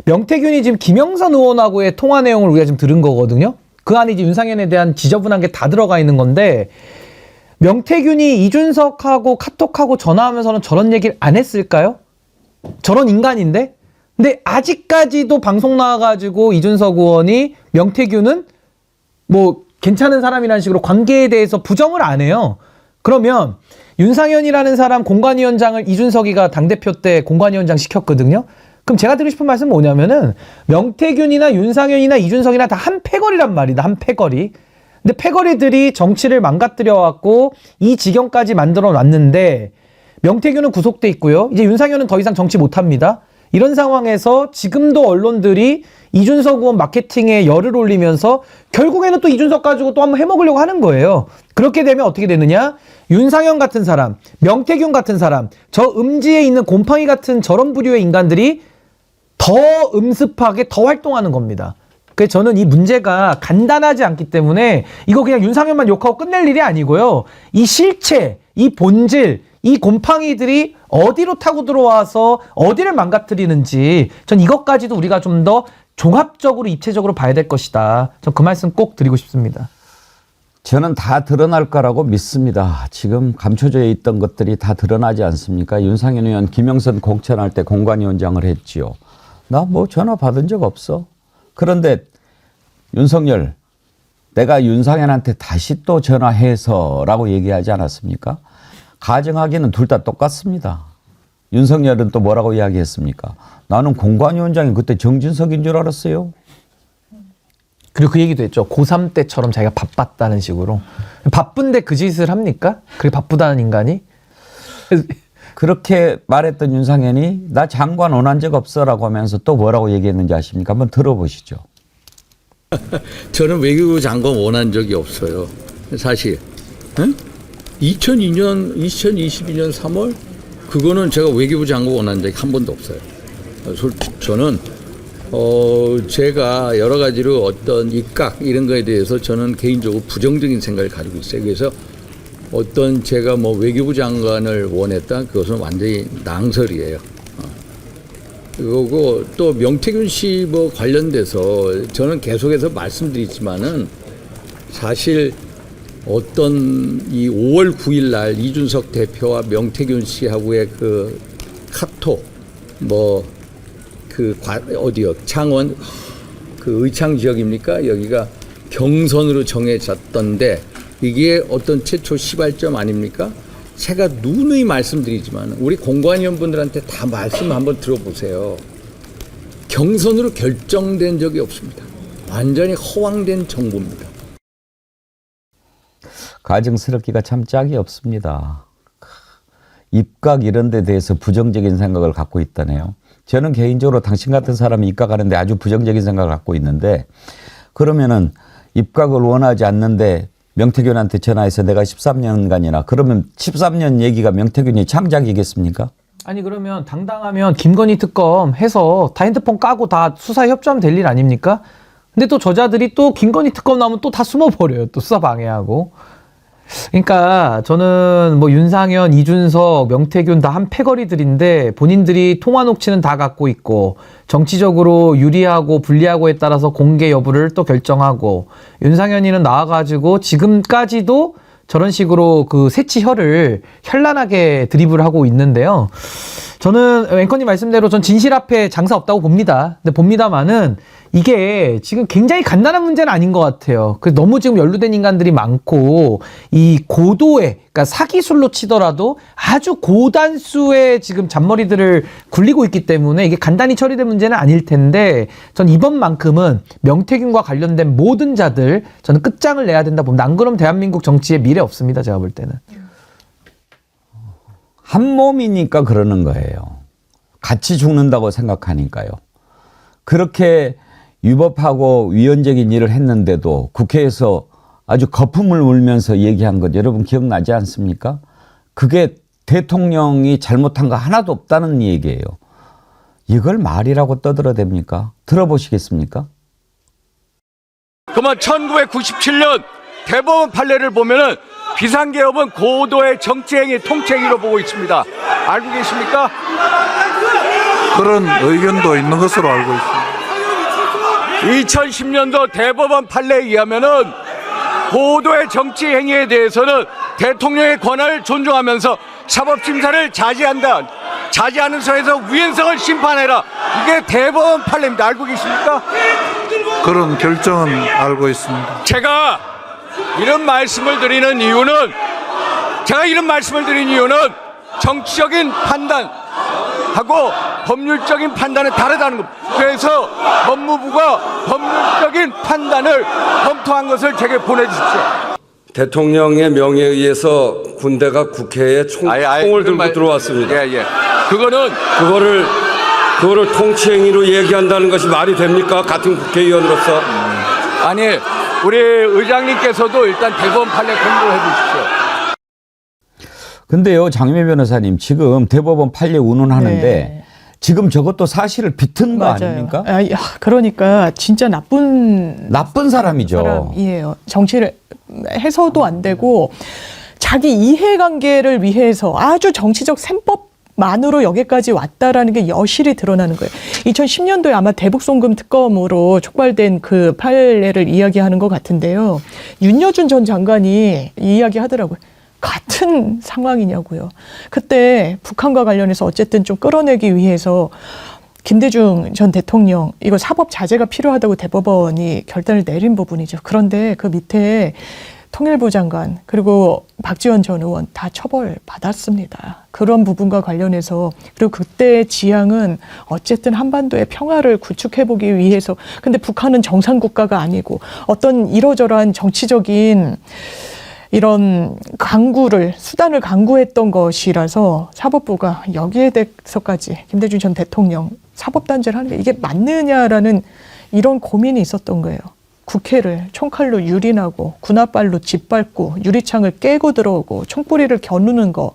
명태균이 지금 김영선 의원하고의 통화 내용을 우리가 지금 들은 거거든요. 그 안에 이제 윤상현에 대한 지저분한 게 다 들어가 있는 건데 명태균이 이준석하고 카톡하고 전화하면서는 저런 얘기를 안 했을까요? 저런 인간인데? 근데 아직까지도 방송 나와가지고 이준석 의원이 명태균은 뭐 괜찮은 사람이라는 식으로 관계에 대해서 부정을 안 해요. 그러면 윤상현이라는 사람 공관위원장을 이준석이가 당대표 때 공관위원장 시켰거든요. 그럼 제가 드리고 싶은 말씀은 뭐냐면은 명태균이나 윤상현이나 이준석이나 다 한 패거리란 말이다. 한 패거리. 근데 패거리들이 정치를 망가뜨려왔고 이 지경까지 만들어 놨는데 명태균은 구속돼 있고요. 이제 윤상현은 더 이상 정치 못합니다. 이런 상황에서 지금도 언론들이 이준석 의원 마케팅에 열을 올리면서 결국에는 또 이준석 가지고 또 한번 해먹으려고 하는 거예요. 그렇게 되면 어떻게 되느냐? 윤상현 같은 사람, 명태균 같은 사람, 저 음지에 있는 곰팡이 같은 저런 부류의 인간들이 더 음습하게 더 활동하는 겁니다. 그래서 저는 이 문제가 간단하지 않기 때문에 이거 그냥 윤상현만 욕하고 끝낼 일이 아니고요. 이 실체, 이 본질, 이 곰팡이들이 어디로 타고 들어와서 어디를 망가뜨리는지 전 이것까지도 우리가 좀 더 종합적으로 입체적으로 봐야 될 것이다. 전 그 말씀 꼭 드리고 싶습니다. 저는 다 드러날 거라고 믿습니다. 지금 감춰져 있던 것들이 다 드러나지 않습니까? 윤상현 의원 김영선 공천할 때 공관위원장을 했지요. 나 뭐 전화 받은 적 없어. 그런데 윤석열, 내가 윤상현한테 다시 또 전화해서라고 얘기하지 않았습니까? 가정하기는 둘 다 똑같습니다. 윤석열은 또 뭐라고 이야기했습니까? 나는 공관위원장이 그때 정진석인 줄 알았어요. 그리고 그 얘기도 했죠. 고3 때처럼 자기가 바빴다는 식으로. 바쁜데 그 짓을 합니까? 그렇게 바쁘다는 인간이? 그렇게 말했던 윤상현이 나 장관 원한 적 없어라고 하면서 또 뭐라고 얘기했는지 아십니까? 한번 들어보시죠. 저는 외교부 장관 원한 적이 없어요. 사실. 응? 2022년 3월 그거는 제가 외교부 장관 원한 적이 한 번도 없어요. 저는 제가 여러 가지로 어떤 입각 이런 거에 대해서 저는 개인적으로 부정적인 생각을 가지고 있어요. 그래서 어떤 제가 뭐 외교부 장관을 원했다 그것은 완전히 낭설이에요. 그리고 또 명태균 씨 뭐 관련돼서 저는 계속해서 말씀드리지만은 사실 어떤 이 5월 9일 날 이준석 대표와 명태균 씨하고의 그 카톡 뭐 그 어디요? 창원 그 의창 지역입니까? 여기가 경선으로 정해졌던데 이게 어떤 최초 시발점 아닙니까? 제가 누누이 말씀드리지만 우리 공관위원분들한테 다 말씀 한번 들어보세요. 경선으로 결정된 적이 없습니다. 완전히 허황된 정보입니다. 가증스럽기가 참 짝이 없습니다. 입각 이런 데 대해서 부정적인 생각을 갖고 있다네요. 저는 개인적으로 당신 같은 사람이 입각하는데 아주 부정적인 생각을 갖고 있는데 그러면은 입각을 원하지 않는데 명태균한테 전화해서 내가 13년간이나 그러면 13년 얘기가 명태균이 창작이겠습니까? 아니 그러면 당당하면 김건희 특검 해서 다 핸드폰 까고 다 수사에 협조하면 될 일 아닙니까? 근데 또 저자들이 또 김건희 특검 나오면 또 다 숨어버려요. 또 수사 방해하고. 그러니까 저는 뭐 윤상현, 이준석, 명태균 다 한 패거리들인데 본인들이 통화 녹취는 다 갖고 있고 정치적으로 유리하고 불리하고에 따라서 공개 여부를 또 결정하고 윤상현이는 나와가지고 지금까지도 저런 식으로 그 새치혀를 현란하게 드리블을 하고 있는데요. 저는 앵커님 말씀대로 전 진실 앞에 장사 없다고 봅니다. 근데 봅니다만은 이게 지금 굉장히 간단한 문제는 아닌 것 같아요. 그래서 너무 지금 연루된 인간들이 많고 이 고도의 그러니까 사기술로 치더라도 아주 고단수의 지금 잔머리들을 굴리고 있기 때문에 이게 간단히 처리된 문제는 아닐 텐데 전 이번만큼은 명태균과 관련된 모든 자들 저는 끝장을 내야 된다 봅니다. 안 그러면 대한민국 정치에 미래 없습니다. 제가 볼 때는. 한 몸이니까 그러는 거예요. 같이 죽는다고 생각하니까요. 그렇게 위법하고 위헌적인 일을 했는데도 국회에서 아주 거품을 울면서 얘기한 것 여러분 기억나지 않습니까? 그게 대통령이 잘못한 거 하나도 없다는 얘기예요. 이걸 말이라고 떠들어댑니까? 들어보시겠습니까? 그러면 1997년 대법원 판례를 보면은 비상계엄은 고도의 정치행위 통치행위로 보고 있습니다. 알고 계십니까? 그런 의견도 있는 것으로 알고 있습니다. 2010년도 대법원 판례에 의하면은 고도의 정치행위에 대해서는 대통령의 권한을 존중하면서 사법심사를 자제한다. 자제하는 선에서 위헌성을 심판해라. 이게 대법원 판례입니다. 알고 계십니까? 그런 결정은 알고 있습니다. 제가 이런 말씀을 드리는 이유는 정치적인 판단하고 법률적인 판단은 다르다는 겁니다. 그래서 법무부가 법률적인 판단을 검토한 것을 제게 보내주십시오. 대통령의 명예에 의해서 군대가 국회에 총을 들고 들어왔습니다. 예. 그거를 통치행위로 얘기한다는 것이 말이 됩니까? 같은 국회의원으로서. 아니 우리 의장님께서도 일단 대법원 판례 공부해 주십시오. 근데요, 장미 변호사님, 지금 대법원 판례 운운하는데 네. 지금 저것도 사실을 비튼 거 맞아요. 아닙니까? 그러니까 진짜 나쁜 사람이죠. 사람이에요. 정치를 해서도 안 되고 자기 이해관계를 위해서 아주 정치적 셈법만으로 여기까지 왔다라는 게 여실히 드러나는 거예요. 2010년도에 아마 대북송금 특검으로 촉발된 그 판례를 이야기하는 것 같은데요. 윤여준 전 장관이 이야기하더라고요. 같은 상황이냐고요. 그때 북한과 관련해서 어쨌든 좀 끌어내기 위해서 김대중 전 대통령 이거 사법 자제가 필요하다고 대법원이 결단을 내린 부분이죠. 그런데 그 밑에 통일부 장관 그리고 박지원 전 의원 다 처벌받았습니다. 그런 부분과 관련해서 그리고 그때의 지향은 어쨌든 한반도의 평화를 구축해보기 위해서 근데 북한은 정상국가가 아니고 어떤 이러저러한 정치적인 이런 수단을 강구했던 것이라서 사법부가 여기에 대해서까지 김대중 전 대통령 사법단죄를 하는 게 이게 맞느냐라는 이런 고민이 있었던 거예요. 국회를 총칼로 유린하고 군합발로 짓밟고 유리창을 깨고 들어오고 총뿌리를 겨누는 거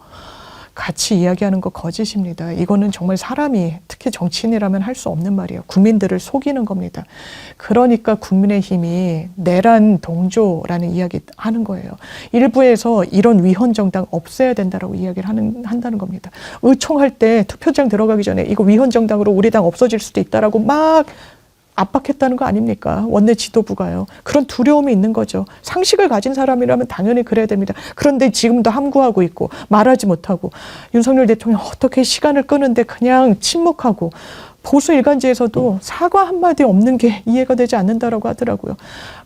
같이 이야기하는 거 거짓입니다. 이거는 정말 사람이 특히 정치인이라면 할 수 없는 말이에요. 국민들을 속이는 겁니다. 그러니까 국민의힘이 내란 동조라는 이야기 하는 거예요. 일부에서 이런 위헌 정당 없애야 된다라고 이야기를 한다는 겁니다. 의총할 때 투표장 들어가기 전에 이거 위헌 정당으로 우리 당 없어질 수도 있다라고 막 압박했다는 거 아닙니까? 원내 지도부가요. 그런 두려움이 있는 거죠. 상식을 가진 사람이라면 당연히 그래야 됩니다. 그런데 지금도 함구하고 있고 말하지 못하고 윤석열 대통령 어떻게 시간을 끄는데 그냥 침묵하고 보수 일간지에서도 사과 한마디 없는 게 이해가 되지 않는다라고 하더라고요.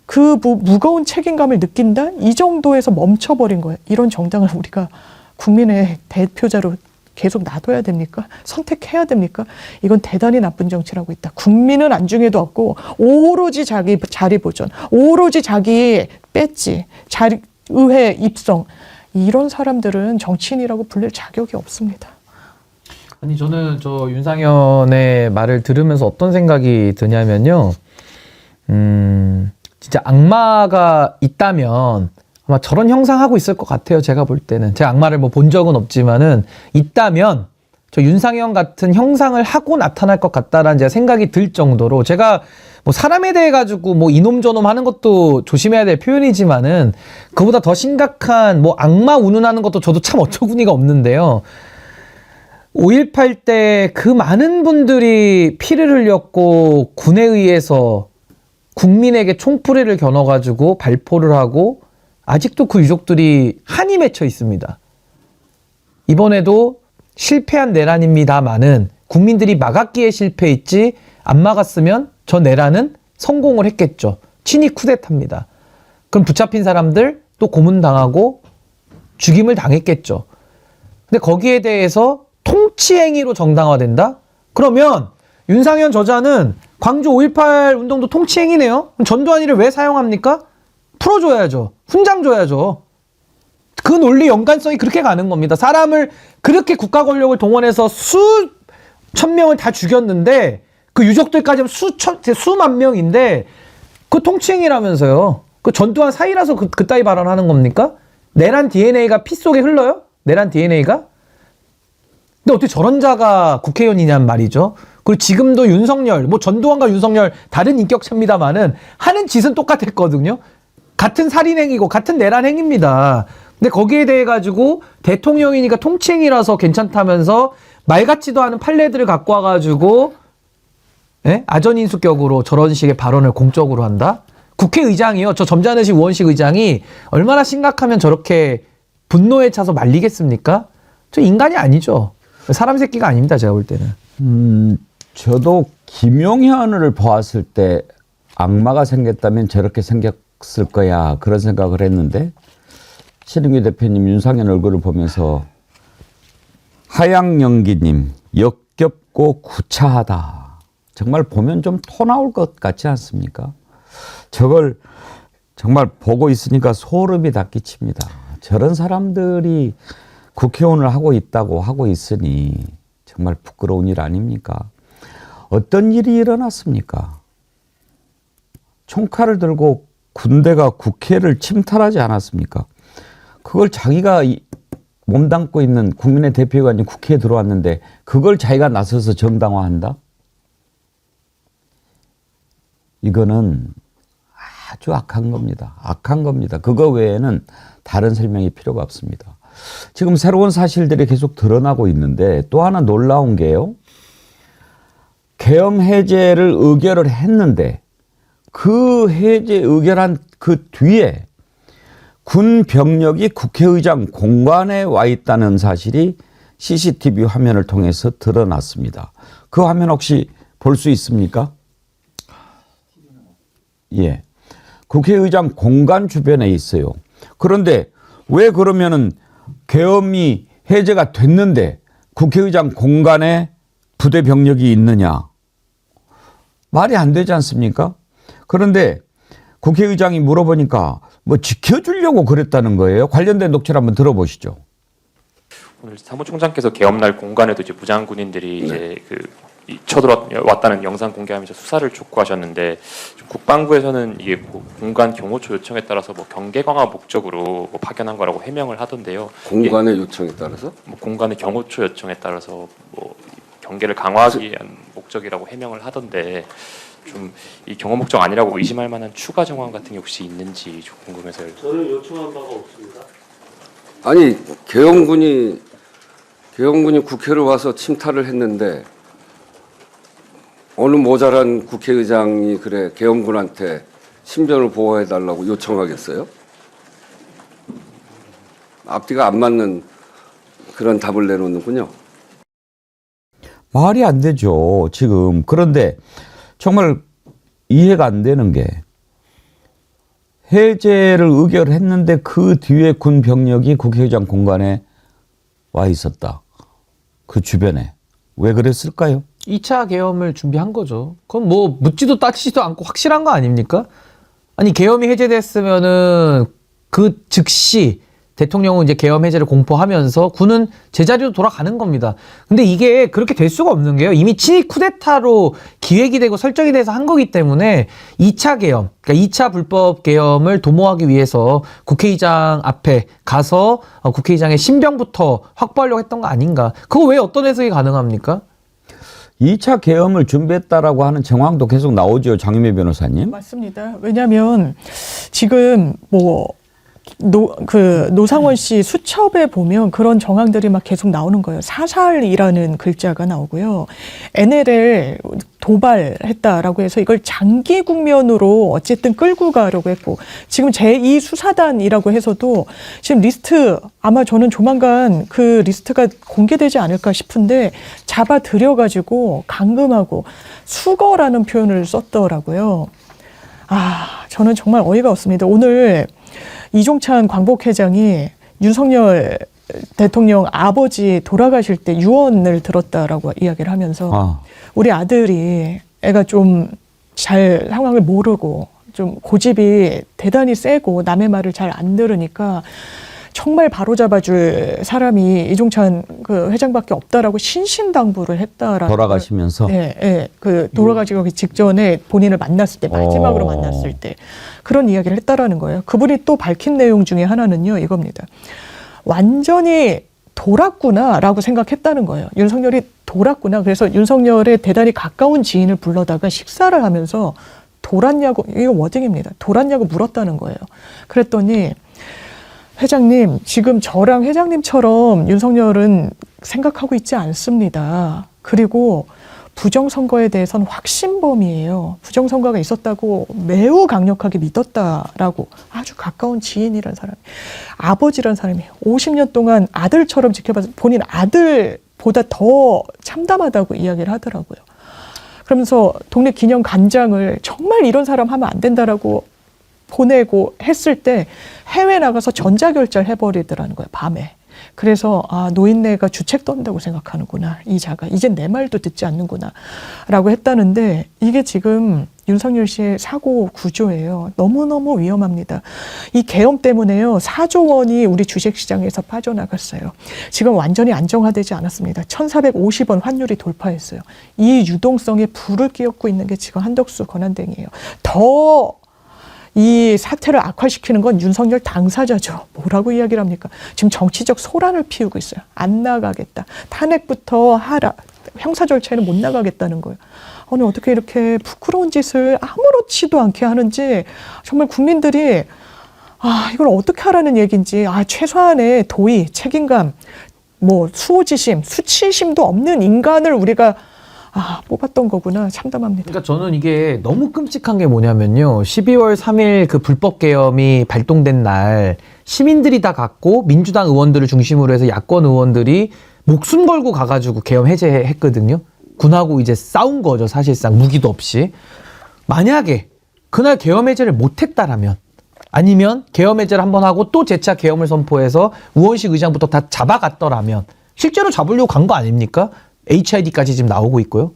그 무거운 책임감을 느낀다? 이 정도에서 멈춰버린 거예요. 이런 정당을 우리가 국민의 대표자로 계속 놔둬야 됩니까? 선택해야 됩니까? 이건 대단히 나쁜 정치라고 있다. 국민은 안중에도 없고 오로지 자기 자리 보존, 오로지 자기 배지, 의회 입성 이런 사람들은 정치인이라고 불릴 자격이 없습니다. 아니 저는 저 윤상현의 말을 들으면서 어떤 생각이 드냐면요. 진짜 악마가 있다면 아마 저런 형상하고 있을 것 같아요. 제가 볼 때는. 제가 악마를 뭐 본 적은 없지만은 있다면 저 윤상현 같은 형상을 하고 나타날 것 같다라는 제가 생각이 들 정도로 제가 뭐 사람에 대해 가지고 뭐 이놈 저놈 하는 것도 조심해야 될 표현이지만은 그보다 더 심각한 뭐 악마 운운하는 것도 저도 참 어처구니가 없는데요. 5.18 때 그 많은 분들이 피를 흘렸고 군에 의해서 국민에게 총뿌리를 겨눠가지고 발포를 하고 아직도 그 유족들이 한이 맺혀 있습니다. 이번에도 실패한 내란입니다마는 국민들이 막았기에 실패했지 안 막았으면 저 내란은 성공을 했겠죠. 친위 쿠데타입니다. 그럼 붙잡힌 사람들 또 고문당하고 죽임을 당했겠죠. 근데 거기에 대해서 통치행위로 정당화된다? 그러면 윤상현 저자는 광주 5.18 운동도 통치행위네요? 그럼 전두환이를 왜 사용합니까? 풀어줘야죠. 훈장 줘야죠. 그 논리 연관성이 그렇게 가는 겁니다. 사람을 그렇게 국가 권력을 동원해서 수천 명을 다 죽였는데 그 유족들까지 하면 수만 명인데 그 통치행위라면서요. 그 전두환 사이라서 그따위 발언하는 겁니까? 내란 DNA가 피 속에 흘러요? 내란 DNA가? 근데 어떻게 저런 자가 국회의원이냔 말이죠. 그리고 지금도 윤석열, 뭐 전두환과 윤석열 다른 인격체입니다만은 하는 짓은 똑같았거든요. 같은 살인행위고 같은 내란행위입니다. 근데 거기에 대해 가지고 대통령이니까 통치행위라서 괜찮다면서 말 같지도 않은 판례들을 갖고 와가지고 아전인수격으로 저런 식의 발언을 공적으로 한다? 국회의장이요. 저 점잖으신 우원식 의장이 얼마나 심각하면 저렇게 분노에 차서 말리겠습니까? 저 인간이 아니죠. 사람 새끼가 아닙니다. 제가 볼 때는. 저도 김용현을 보았을 때 악마가 생겼다면 저렇게 생겼을 거야 그런 생각을 했는데 신은규 대표님 윤상현 얼굴을 보면서 하양연기님 역겹고 구차하다. 정말 보면 좀 토 나올 것 같지 않습니까? 저걸 정말 보고 있으니까 소름이 다 끼칩니다. 저런 사람들이 국회의원을 하고 있다고 하고 있으니 정말 부끄러운 일 아닙니까? 어떤 일이 일어났습니까? 총칼을 들고 군대가 국회를 침탈하지 않았습니까? 그걸 자기가 몸담고 있는 국민의 대표기관이 국회에 들어왔는데 그걸 자기가 나서서 정당화한다? 이거는 아주 악한 겁니다. 악한 겁니다. 그거 외에는 다른 설명이 필요가 없습니다. 지금 새로운 사실들이 계속 드러나고 있는데 또 하나 놀라운 게요. 계엄 해제를 의결을 했는데 그 해제 의결한 그 뒤에 군 병력이 국회의장 공관에 와 있다는 사실이 CCTV 화면을 통해서 드러났습니다. 그 화면 혹시 볼 수 있습니까? 예. 국회의장 공관 주변에 있어요. 그런데 왜 그러면은 계엄이 해제가 됐는데 국회의장 공관에 부대 병력이 있느냐? 말이 안 되지 않습니까? 그런데 국회의장이 물어보니까 뭐 지켜주려고 그랬다는 거예요. 관련된 녹취를 한번 들어보시죠. 오늘 사무총장께서 계엄날 공간에도 이제 무장군인들이 이제 쳐들어왔다는 영상 공개하면서 수사를 촉구하셨는데 국방부에서는 이게 공간 경호처 요청에 따라서 뭐 경계 강화 목적으로 뭐 파견한 거라고 해명을 하던데요. 공관의 요청에 따라서? 뭐 공간의 경호처 요청에 따라서 뭐 경계를 강화하기 위한 목적이라고 해명을 하던데 좀 이 경호 목적 아니라고 의심할 만한 추가 정황 같은 게 혹시 있는지 좀 궁금해서요. 저는 요청한 바가 없습니다. 아니 계엄군이 국회를 와서 침탈을 했는데 어느 모자란 국회의장이 그래 계엄군한테 신변을 보호해달라고 요청하겠어요? 앞뒤가 안 맞는 그런 답을 내놓는군요. 말이 안 되죠, 지금. 그런데 정말 이해가 안 되는 게 해제를 의결했는데 그 뒤에 군 병력이 국회의장 공간에 와 있었다. 그 주변에. 왜 그랬을까요? 2차 계엄을 준비한 거죠. 그건 뭐 묻지도 따지지도 않고 확실한 거 아닙니까? 아니 계엄이 해제됐으면은 그 즉시 대통령은 이제 계엄 해제를 공포하면서 군은 제자리로 돌아가는 겁니다. 근데 이게 그렇게 될 수가 없는 게요. 이미 친위 쿠데타로 기획이 되고 설정이 돼서 한 거기 때문에 2차 계엄, 그러니까 2차 불법 계엄을 도모하기 위해서 국회의장 앞에 가서 국회의장의 신병부터 확보하려고 했던 거 아닌가. 그거 왜 어떤 해석이 가능합니까? 2차 계엄을 준비했다라고 하는 정황도 계속 나오죠, 장유미 변호사님. 맞습니다. 왜냐하면 지금 뭐 노상원 씨 수첩에 보면 그런 정황들이 막 계속 나오는 거예요. 사살이라는 글자가 나오고요. NLL 도발했다라고 해서 이걸 장기 국면으로 어쨌든 끌고 가려고 했고, 지금 제2 수사단이라고 해서도 지금 리스트 아마 저는 조만간 그 리스트가 공개되지 않을까 싶은데 잡아들여가지고 감금하고 수거라는 표현을 썼더라고요. 저는 정말 어이가 없습니다. 오늘 이종찬 광복회장이 윤석열 대통령 아버지 돌아가실 때 유언을 들었다라고 이야기를 하면서 우리 아들이 애가 좀 잘 상황을 모르고 좀 고집이 대단히 세고 남의 말을 잘 안 들으니까 정말 바로잡아줄 사람이 이종찬 그 회장밖에 없다라고 신신당부를 했다라고. 돌아가시면서? 네, 그 돌아가시기 직전에 본인을 만났을 때, 마지막으로 만났을 때 그런 이야기를 했다라는 거예요. 그분이 또 밝힌 내용 중에 하나는요, 이겁니다. 완전히 돌았구나라고 생각했다는 거예요. 윤석열이 돌았구나. 그래서 윤석열의 대단히 가까운 지인을 불러다가 식사를 하면서 돌았냐고, 이거 워딩입니다. 돌았냐고 물었다는 거예요. 그랬더니 회장님, 지금 저랑 회장님처럼 윤석열은 생각하고 있지 않습니다. 그리고 부정선거에 대해서는 확신범이에요. 부정선거가 있었다고 매우 강력하게 믿었다라고. 아주 가까운 지인이란 사람이, 아버지란 사람이 50년 동안 아들처럼 지켜봐서 본인 아들보다 더 참담하다고 이야기를 하더라고요. 그러면서 동네 기념관장을 정말 이런 사람 하면 안 된다라고 보내고 했을 때 해외 나가서 전자결제를 해버리더라는 거예요, 밤에. 그래서 노인네가 주책 떤다고 생각하는구나, 이 자가. 이젠 내 말도 듣지 않는구나 라고 했다는데, 이게 지금 윤석열 씨의 사고 구조예요. 너무너무 위험합니다. 이 계엄 때문에요, 4조 원이 우리 주식시장에서 빠져나갔어요. 지금 완전히 안정화되지 않았습니다. 1,450원 환율이 돌파했어요. 이 유동성에 불을 끼얹고 있는 게 지금 한덕수 권한대행이에요. 더 이 사태를 악화시키는 건 윤석열 당사자죠. 뭐라고 이야기를 합니까? 지금 정치적 소란을 피우고 있어요. 안 나가겠다. 탄핵부터 하라. 형사 절차에는 못 나가겠다는 거예요. 아니 어떻게 이렇게 부끄러운 짓을 아무렇지도 않게 하는지 정말 국민들이 이걸 어떻게 하라는 얘기인지 최소한의 도의, 책임감, 뭐 수호지심, 수치심도 없는 인간을 우리가 뽑았던 거구나 참담합니다. 그러니까 저는 이게 너무 끔찍한 게 뭐냐면요. 12월 3일 그 불법 계엄이 발동된 날 시민들이 다 갔고 민주당 의원들을 중심으로 해서 야권 의원들이 목숨 걸고 가가지고 계엄 해제했거든요. 군하고 이제 싸운 거죠. 사실상 무기도 없이. 만약에 그날 계엄 해제를 못했다라면 아니면 계엄 해제를 한번 하고 또 재차 계엄을 선포해서 우원식 의장부터 다 잡아갔더라면 실제로 잡으려고 간 거 아닙니까? HID까지 지금 나오고 있고요.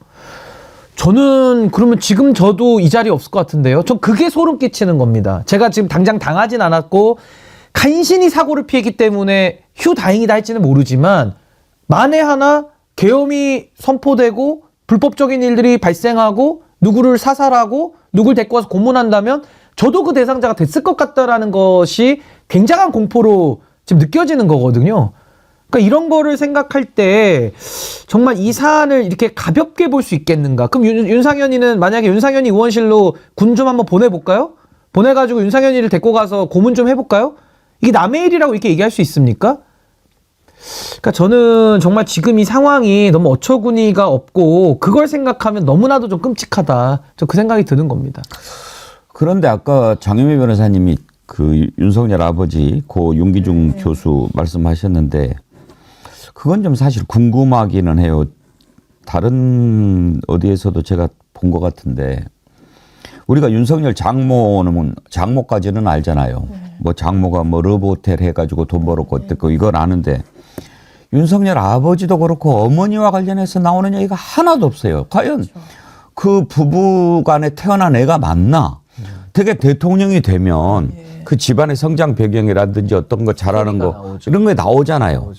저는 그러면 지금 저도 이 자리에 없을 것 같은데요. 전 그게 소름 끼치는 겁니다. 제가 지금 당장 당하진 않았고 간신히 사고를 피했기 때문에 휴 다행이다 할지는 모르지만 만에 하나 계엄이 선포되고 불법적인 일들이 발생하고 누구를 사살하고 누굴 데리고 와서 고문한다면 저도 그 대상자가 됐을 것 같다라는 것이 굉장한 공포로 지금 느껴지는 거거든요. 그러니까 이런 거를 생각할 때 정말 이 사안을 이렇게 가볍게 볼 수 있겠는가? 그럼 윤상현이는 만약에 윤상현이 의원실로 군 좀 한번 보내볼까요? 보내가지고 윤상현이를 데리고 가서 고문 좀 해볼까요? 이게 남의 일이라고 이렇게 얘기할 수 있습니까? 그러니까 저는 정말 지금 이 상황이 너무 어처구니가 없고 그걸 생각하면 너무나도 좀 끔찍하다. 저 그 생각이 드는 겁니다. 그런데 아까 장유미 변호사님이 그 윤석열 아버지 고 윤기중 교수 말씀하셨는데 그건 좀 사실 궁금하기는 해요. 다른 어디에서도 제가 본 것 같은데 우리가 윤석열 장모까지는 알잖아요. 뭐 장모가 뭐 러브호텔 해가지고 돈 벌었고 어땠고 이건 아는데 윤석열 아버지도 그렇고 어머니와 관련해서 나오는 얘기가 하나도 없어요. 과연 그 부부 간에 태어난 애가 맞나? 되게 대통령이 되면 그 집안의 성장 배경이라든지 어떤 거 잘하는 거 나오죠. 이런 게 나오잖아요.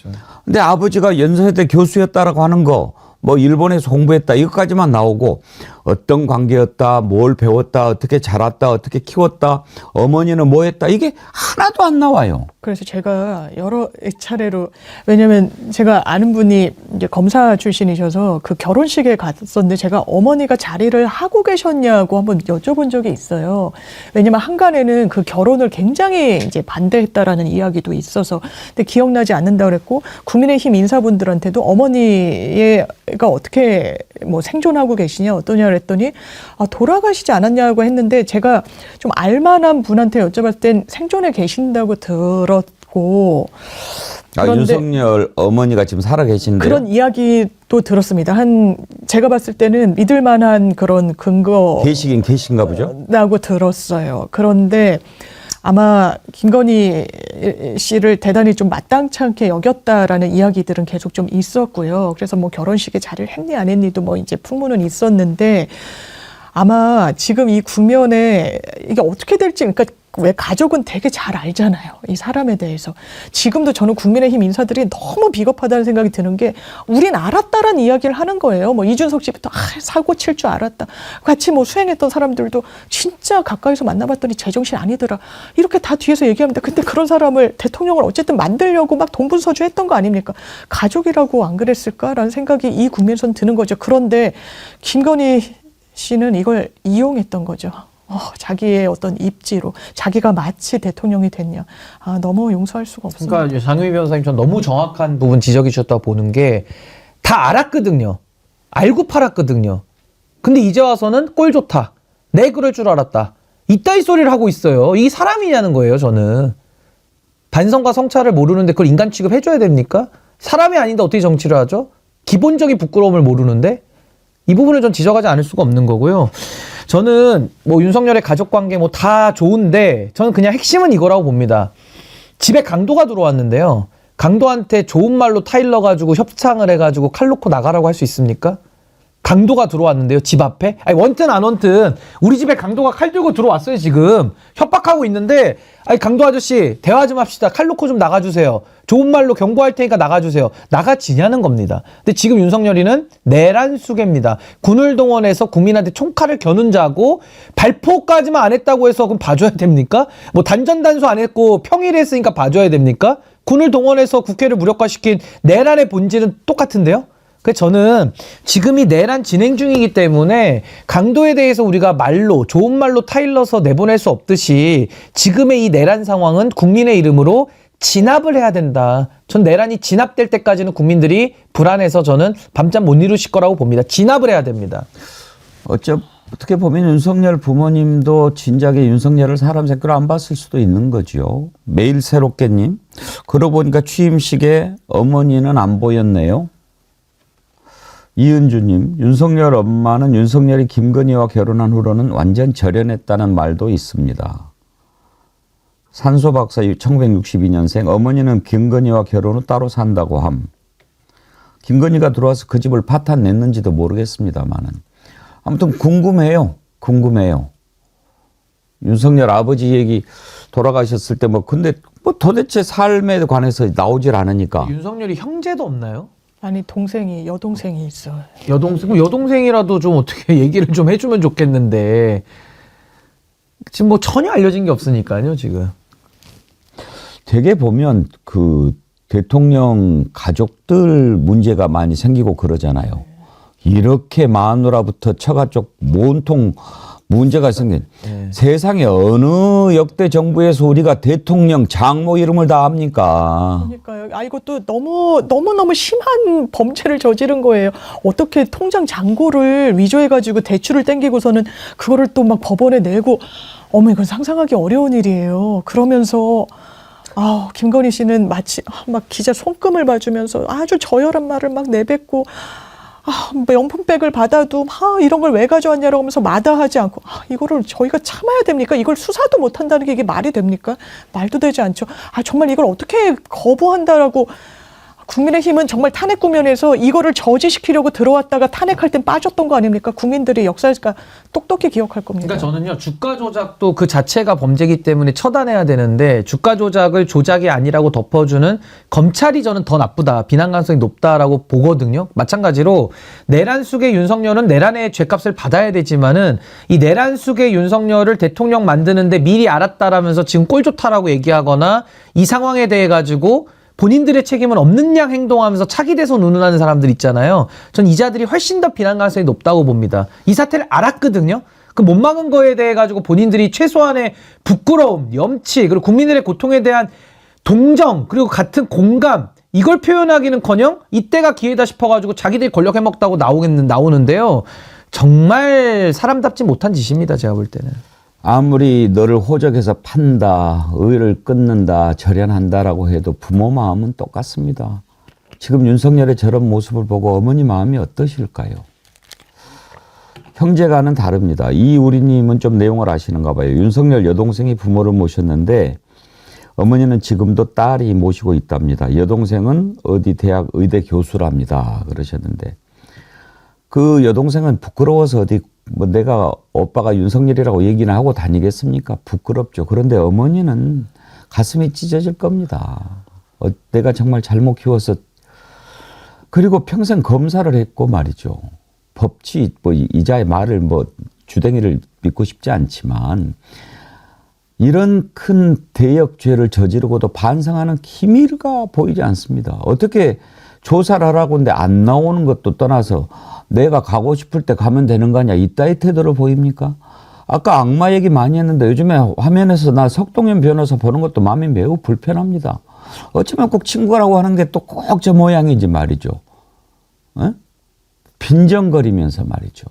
근데 아버지가 연세대 교수였다라고 하는 거 뭐 일본에서 공부했다 이것까지만 나오고 어떤 관계였다, 뭘 배웠다, 어떻게 자랐다, 어떻게 키웠다, 어머니는 뭐 했다 이게 하나도 안 나와요. 그래서 제가 여러 차례로 왜냐면 제가 아는 분이 이제 검사 출신이셔서 그 결혼식에 갔었는데 제가 어머니가 자리를 하고 계셨냐고 한번 여쭤본 적이 있어요. 왜냐면 한간에는 그 결혼을 굉장히 이제 반대했다라는 이야기도 있어서 근데 기억나지 않는다 그랬고 국민의힘 인사분들한테도 어머니가 어떻게 뭐 생존하고 계시냐 어떠냐 그랬더니 돌아가시지 않았냐고 했는데 제가 좀 알만한 분한테 여쭤봤을 땐 생존해 계신다고 들었고 윤석열 어머니가 지금 살아 계신데요. 그런 이야기도 들었습니다. 제가 봤을 때는 믿을 만한 그런 근거 계시긴 계신가 보죠. 라고 들었어요. 그런데 아마 김건희 씨를 대단히 좀 마땅치 않게 여겼다라는 이야기들은 계속 좀 있었고요. 그래서 뭐 결혼식에 자리를 했니 안 했니도 뭐 이제 풍문은 있었는데 아마 지금 이 국면에 이게 어떻게 될지 그러니까 왜 가족은 되게 잘 알잖아요. 이 사람에 대해서. 지금도 저는 국민의힘 인사들이 너무 비겁하다는 생각이 드는 게 우린 알았다라는 이야기를 하는 거예요. 뭐 이준석 씨부터 사고 칠 줄 알았다. 같이 뭐 수행했던 사람들도 진짜 가까이서 만나봤더니 제정신 아니더라. 이렇게 다 뒤에서 얘기합니다. 근데 그런 사람을 대통령을 어쨌든 만들려고 막 동분서주 했던 거 아닙니까? 가족이라고 안 그랬을까라는 생각이 이 국면에선 드는 거죠. 그런데 김건희 씨는 이걸 이용했던 거죠. 자기의 어떤 입지로 자기가 마치 대통령이 됐냐. 너무 용서할 수가 없습니다. 그러니까 장유미 변호사님 전 너무 정확한 부분 지적해 주셨다고 보는 게 다 알았거든요. 알고 팔았거든요. 근데 이제 와서는 꼴 좋다. 내 그럴 줄 알았다. 이따위 소리를 하고 있어요. 이게 사람이냐는 거예요, 저는. 반성과 성찰을 모르는데 그걸 인간 취급해줘야 됩니까? 사람이 아닌데 어떻게 정치를 하죠? 기본적인 부끄러움을 모르는데 이 부분을 전 지적하지 않을 수가 없는 거고요. 저는 뭐 윤석열의 가족관계 뭐 다 좋은데 저는 그냥 핵심은 이거라고 봅니다. 집에 강도가 들어왔는데요. 강도한테 좋은 말로 타일러 가지고 협상을 해가지고 칼 놓고 나가라고 할 수 있습니까? 강도가 들어왔는데요, 집 앞에. 아니, 원튼 안 원튼 우리 집에 강도가 칼 들고 들어왔어요. 지금 협박하고 있는데, 아니, 강도 아저씨 대화 좀 합시다. 칼 놓고 좀 나가주세요. 좋은 말로 경고할 테니까 나가주세요. 나가지냐는 겁니다. 근데 지금 윤석열이는 내란 수괴입니다. 군을 동원해서 국민한테 총칼을 겨눈 자고 발포까지만 안 했다고 해서 그럼 봐줘야 됩니까? 뭐 단전 단수 안 했고 평일에 했으니까 봐줘야 됩니까? 군을 동원해서 국회를 무력화시킨 내란의 본질은 똑같은데요? 그래서 저는 지금이 내란 진행 중이기 때문에 강도에 대해서 우리가 말로, 좋은 말로 타일러서 내보낼 수 없듯이 지금의 이 내란 상황은 국민의 이름으로 진압을 해야 된다. 전 내란이 진압될 때까지는 국민들이 불안해서 저는 밤잠 못 이루실 거라고 봅니다. 진압을 해야 됩니다. 어떻게 보면 윤석열 부모님도 진작에 윤석열을 사람 새끼로 안 봤을 수도 있는 거죠. 매일 새롭게님. 그러고 보니까 취임식에 어머니는 안 보였네요. 이은주님, 윤석열 엄마는 윤석열이 김건희와 결혼한 후로는 완전 절연했다는 말도 있습니다. 산소 박사 1962년생, 어머니는 김건희와 결혼 후 따로 산다고 함. 김건희가 들어와서 그 집을 파탄 냈는지도 모르겠습니다만은. 아무튼 궁금해요. 윤석열 아버지 얘기 돌아가셨을 때 근데 도대체 삶에 관해서 나오질 않으니까. 윤석열이 형제도 없나요? 아니, 여동생이 있어요. 여동생이라도 좀 어떻게 얘기를 좀 해주면 좋겠는데 지금 뭐 전혀 알려진 게 없으니까요, 지금. 되게 보면 그 대통령 가족들 문제가 많이 생기고 그러잖아요. 이렇게 마누라부터 처가 쪽 온통 문제가 생긴 세상에 어느 역대 정부에서 우리가 대통령 장모 이름을 다 합니까? 그러니까요. 아, 이것도 너무 심한 범죄를 저지른 거예요. 어떻게 통장 잔고를 위조해가지고 대출을 땡기고서는 그거를 또 막 법원에 내고, 어머, 이건 상상하기 어려운 일이에요. 그러면서 김건희 씨는 마치 막 기자 손금을 봐주면서 아주 저열한 말을 막 내뱉고, 명품백을 받아도 이런 걸 왜 가져왔냐라고 하면서 마다하지 않고, 이거를 저희가 참아야 됩니까? 이걸 수사도 못 한다는 게 이게 말이 됩니까? 말도 되지 않죠. 정말 이걸 어떻게 거부한다라고. 국민의힘은 정말 탄핵 국면에서 이거를 저지시키려고 들어왔다가 탄핵할 땐 빠졌던 거 아닙니까? 국민들이 역사가 똑똑히 기억할 겁니다. 그러니까 저는요, 주가 조작도 그 자체가 범죄이기 때문에 처단해야 되는데, 주가 조작을 조작이 아니라고 덮어주는 검찰이 저는 더 나쁘다, 비난 가능성이 높다라고 보거든요. 마찬가지로 내란 속의 윤석열은 내란의 죄값을 받아야 되지만은 이 내란 속의 윤석열을 대통령 만드는데 미리 알았다라면서 지금 꼴 좋다라고 얘기하거나 이 상황에 대해 가지고 본인들의 책임은 없는 양 행동하면서 차기 대선 운운하는 사람들 있잖아요. 전 이 자들이 훨씬 더 비난 가능성이 높다고 봅니다. 이 사태를 알았거든요. 그 못 막은 거에 대해 가지고 본인들이 최소한의 부끄러움, 염치, 그리고 국민들의 고통에 대한 동정, 그리고 같은 공감, 이걸 표현하기는커녕 이때가 기회다 싶어가지고 자기들이 권력 해먹다고 나오는데요. 정말 사람답지 못한 짓입니다, 제가 볼 때는. 아무리 너를 호적해서 판다, 의를 끊는다, 절연한다라고 해도 부모 마음은 똑같습니다. 지금 윤석열의 저런 모습을 보고 어머니 마음이 어떠실까요? 형제가는 다릅니다. 이우리님은 좀 내용을 아시는가 봐요. 윤석열 여동생이 부모를 모셨는데 어머니는 지금도 딸이 모시고 있답니다. 여동생은 어디 대학 의대 교수랍니다. 그러셨는데 그 여동생은 부끄러워서 어디 내가 오빠가 윤석열이라고 얘기는 하고 다니겠습니까? 부끄럽죠. 그런데 어머니는 가슴이 찢어질 겁니다. 내가 정말 잘못 키워서. 그리고 평생 검사를 했고 말이죠. 법치 이자의 말을 주댕이를 믿고 싶지 않지만 이런 큰 대역죄를 저지르고도 반성하는 기미가 보이지 않습니다. 어떻게 조사를 하라고 하는데 안 나오는 것도 떠나서 내가 가고 싶을 때 가면 되는 거 아니야, 이따위 태도를 보입니까? 아까 악마 얘기 많이 했는데 요즘에 화면에서 나 석동현 변호사 보는 것도 마음이 매우 불편합니다. 어쩌면 꼭 친구라고 하는 게 또 꼭 저 모양인지 말이죠. 빈정거리면서 말이죠.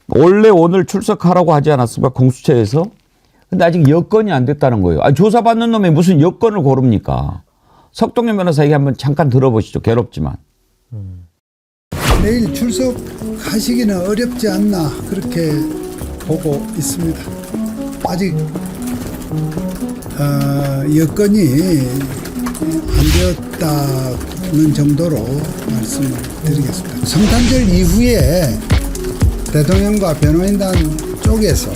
원래 오늘 출석하라고 하지 않았습니까? 공수처에서. 근데 아직 여건이 안 됐다는 거예요. 조사받는 놈이 무슨 여건을 고릅니까? 석동현 변호사 얘기 한번 잠깐 들어보시죠. 괴롭지만. 내일 출석하시기는 어렵지 않나 그렇게 보고 있습니다. 아직 여건이 안 되었다 있는 정도로 말씀을 드리겠습니다. 성탄절 이후에 대통령과 변호인단 쪽에서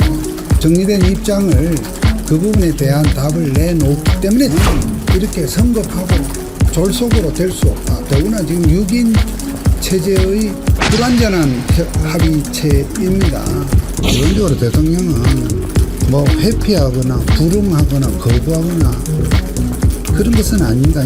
정리된 입장을 그 부분에 대한 답을 내놓기 때문에 이렇게 성급하고 졸속으로 될 수 없다. 더구나 지금 6인 체제의 불완전한 합의체입니다. 기본적으로 대통령은 뭐 회피하거나 불응하거나 거부하거나 그런 것은 아닌가.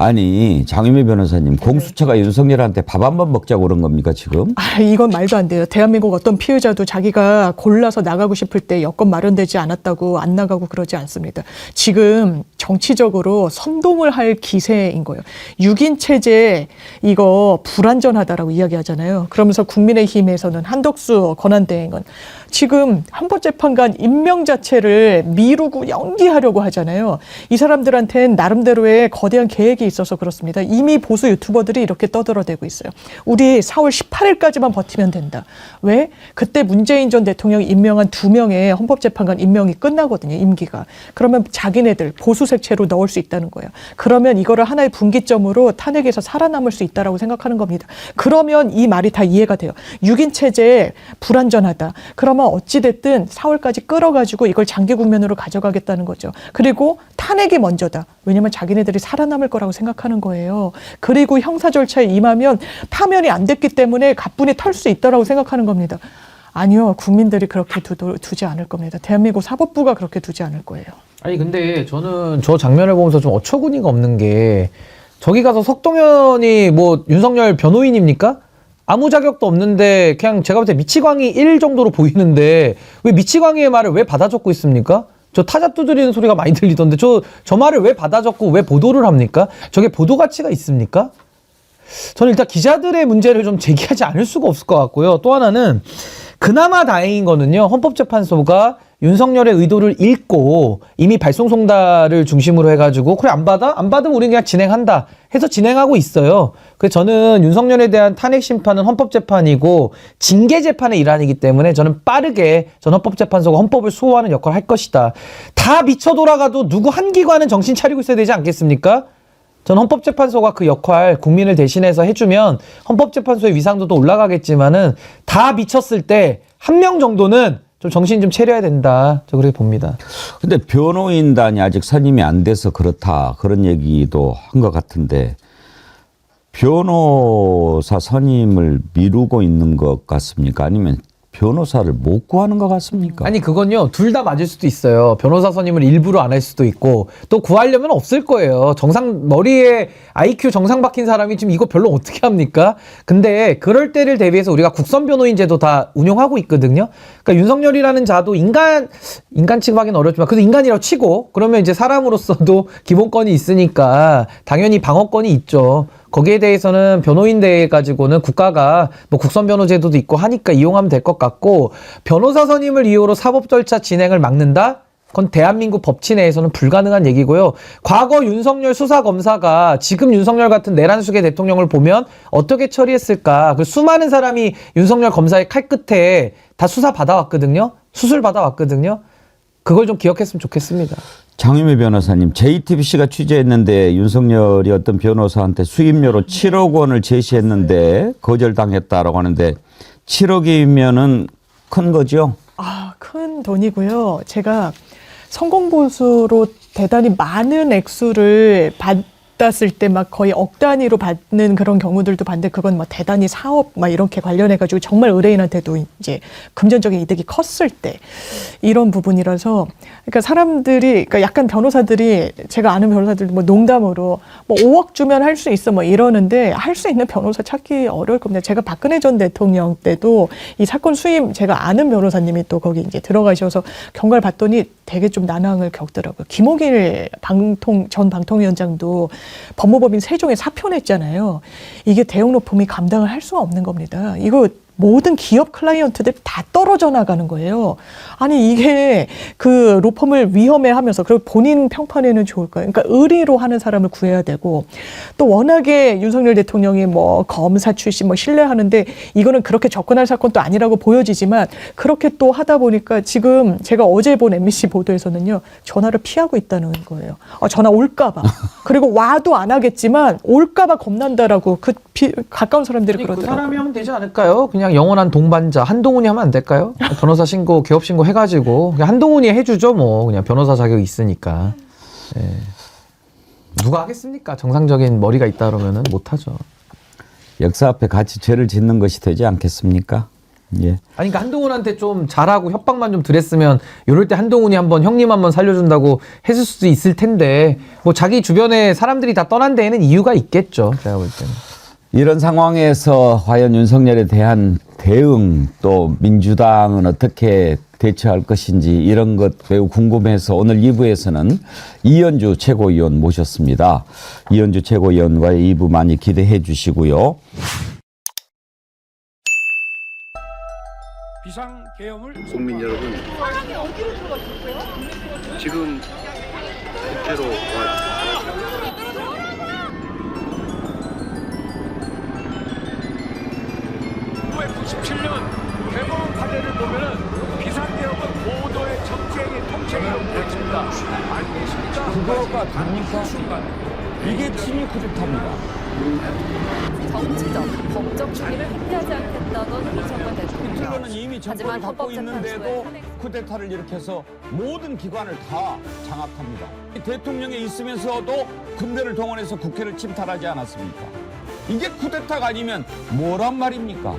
아니 장유미 변호사님 공수처가 윤석열한테 밥 한 번 먹자고 그런 겁니까 지금? 이건 말도 안 돼요. 대한민국 어떤 피의자도 자기가 골라서 나가고 싶을 때 여건 마련되지 않았다고 안 나가고 그러지 않습니다. 지금 정치적으로 선동을 할 기세인 거예요. 6인 체제 이거 불완전하다라고 이야기하잖아요. 그러면서 국민의힘에서는 한덕수 권한대행은 지금 헌법재판관 임명 자체를 미루고 연기하려고 하잖아요. 이 사람들한테는 나름대로의 거대한 계획이 있어서 그렇습니다. 이미 보수 유튜버들이 이렇게 떠들어대고 있어요. 우리 4월 18일까지만 버티면 된다. 왜? 그때 문재인 전 대통령이 임명한 2명의 헌법재판관 임명이 끝나거든요. 임기가. 그러면 자기네들 보수 색채로 넣을 수 있다는 거예요. 그러면 이거를 하나의 분기점으로 탄핵에서 살아남을 수 있다라고 생각하는 겁니다. 그러면 이 말이 다 이해가 돼요. 6인 체제 불완전하다. 그러면 어찌됐든 4월까지 끌어가지고 이걸 장기 국면으로 가져가겠다는 거죠. 그리고 탄핵이 먼저다. 왜냐면 자기네들이 살아남을 거라고 생각하는 거예요. 그리고 형사 절차에 임하면 파면이 안 됐기 때문에 가뿐히 털 수 있다라고 생각하는 겁니다. 아니요. 국민들이 그렇게 두지 않을 겁니다. 대한민국 사법부가 그렇게 두지 않을 거예요. 아니 근데 저는 저 장면을 보면서 좀 어처구니가 없는 게 저기 가서 석동현이 뭐 윤석열 변호인입니까? 아무 자격도 없는데 그냥 제가 볼 때 미치광이 1 정도로 보이는데 왜 미치광이의 말을 왜 받아 적고 있습니까? 저 타자 두드리는 소리가 많이 들리던데 저 말을 왜 받아 적고 왜 보도를 합니까? 저게 보도 가치가 있습니까? 저는 일단 기자들의 문제를 좀 제기하지 않을 수가 없을 것 같고요. 또 하나는 그나마 다행인 거는요. 헌법재판소가 윤석열의 의도를 읽고 이미 발송송달을 중심으로 해가지고 그래 안 받아? 안 받으면 우리는 그냥 진행한다 해서 진행하고 있어요. 그래서 저는 윤석열에 대한 탄핵 심판은 헌법재판이고 징계재판의 일환이기 때문에 저는 빠르게 전 헌법재판소가 헌법을 수호하는 역할을 할 것이다. 다 미쳐 돌아가도 누구 한 기관은 정신 차리고 있어야 되지 않겠습니까? 전 헌법재판소가 그 역할 국민을 대신해서 해주면 헌법재판소의 위상도도 올라가겠지만은 다 미쳤을 때 한 명 정도는 좀 정신 좀 차려야 된다. 저 그렇게 봅니다. 근데 변호인단이 아직 선임이 안 돼서 그렇다. 그런 얘기도 한 것 같은데 변호사 선임을 미루고 있는 것 같습니까? 아니면 변호사를 못 구하는 것 같습니까? 아니 그건요 둘 다 맞을 수도 있어요. 변호사 선임을 일부러 안 할 수도 있고 또 구하려면 없을 거예요. 머리에 IQ 정상 박힌 사람이 지금 이거 별로 어떻게 합니까? 근데 그럴 때를 대비해서 우리가 국선 변호인 제도 다 운용하고 있거든요. 그러니까 윤석열이라는 자도 인간 취급하기는 어렵지만 그래도 인간이라고 치고 그러면 이제 사람으로서도 기본권이 있으니까 당연히 방어권이 있죠. 거기에 대해서는 변호인대 가지고는 국가가 뭐 국선 변호 제도도 있고 하니까 이용하면 될 것 같고 변호사 선임을 이유로 사법 절차 진행을 막는다? 그건 대한민국 법치 내에서는 불가능한 얘기고요. 과거 윤석열 수사검사가 지금 윤석열 같은 내란수계 대통령을 보면 어떻게 처리했을까? 그 수많은 사람이 윤석열 검사의 칼끝에 다 수사 받아왔거든요. 수술 받아왔거든요. 그걸 좀 기억했으면 좋겠습니다. 장유미 변호사님, JTBC가 취재했는데 윤석열이 어떤 변호사한테 수임료로 7억 원을 제시했는데 거절당했다라고 하는데 7억이면은 큰 거죠? 큰 돈이고요. 제가 성공보수로 대단히 많은 액수를 받았을 때 막 거의 억 단위로 받는 그런 경우들도 봤는데 그건 뭐 대단히 사업 막 이렇게 관련해가지고 정말 의뢰인한테도 이제 금전적인 이득이 컸을 때 이런 부분이라서 그러니까 사람들이 그러니까 약간 변호사들이 제가 아는 변호사들 뭐 농담으로 뭐 5억 주면 할 수 있어 뭐 이러는데 할 수 있는 변호사 찾기 어려울 겁니다. 제가 박근혜 전 대통령 때도 이 사건 수임 제가 아는 변호사님이 또 거기 이제 들어가셔서 경과를 봤더니 되게 좀 난항을 겪더라고요. 김옥일 전 방통위원장도 법무법인 세종에 사표 냈잖아요. 이게 대형 로펌이 감당을 할 수가 없는 겁니다. 이거 모든 기업 클라이언트들이 다 떨어져 나가는 거예요. 아니 이게 그 로펌을 위험해하면서 그리고 본인 평판에는 좋을까요? 그러니까 의리로 하는 사람을 구해야 되고 또 워낙에 윤석열 대통령이 뭐 검사 출신 뭐 신뢰하는데 이거는 그렇게 접근할 사건도 아니라고 보여지지만 그렇게 또 하다 보니까 지금 제가 어제 본 MBC 보도에서는요 전화를 피하고 있다는 거예요. 전화 올까봐. 그리고 와도 안 하겠지만 올까봐 겁난다라고 가까운 사람들이 그 그러더라고요. 사람이 하면 되지 않을까요? 그냥 영원한 동반자 한동훈이 하면 안 될까요? 변호사 신고, 개업 신고 해가지고 그냥 한동훈이 해주죠 뭐. 그냥 변호사 자격이 있으니까. 예. 누가 하겠습니까? 정상적인 머리가 있다 그러면은 못하죠. 역사 앞에 같이 죄를 짓는 것이 되지 않겠습니까? 예. 아니 그러니까 한동훈한테 좀 잘하고 협박만 좀 드렸으면 이럴 때 한동훈이 한번 형님 한번 살려준다고 했을 수도 있을 텐데 뭐 자기 주변에 사람들이 다 떠난 데에는 이유가 있겠죠. 제가 볼 때는. 이런 상황에서 과연 윤석열에 대한 대응 또 민주당은 어떻게 대처할 것인지 이런 것 매우 궁금해서 오늘 2부에서는 이현주 최고위원 모셨습니다. 이현주 최고위원과의 2부 많이 기대해 주시고요. 비상계엄을 국민 여러분, 지금 국회로 와 1997년 대법원 판례를 보면은 비상계엄은 보도의 정치행위 통치행위로 보여집니다. 알겠습니까? 그거가 됩니까? 이게 친위 쿠데타입니다. 정치적, 법적 중의를 회피하지 않겠다던 이정권 대통령. 히틀러는 이미 정권을 하지만 갖고 있는데도 헌법재판소의 쿠데타를 일으켜서 모든 기관을 다 장악합니다. 대통령에 있으면서도 군대를 동원해서 국회를 침탈하지 않았습니까? 이게 쿠데타가 아니면 뭐란 말입니까?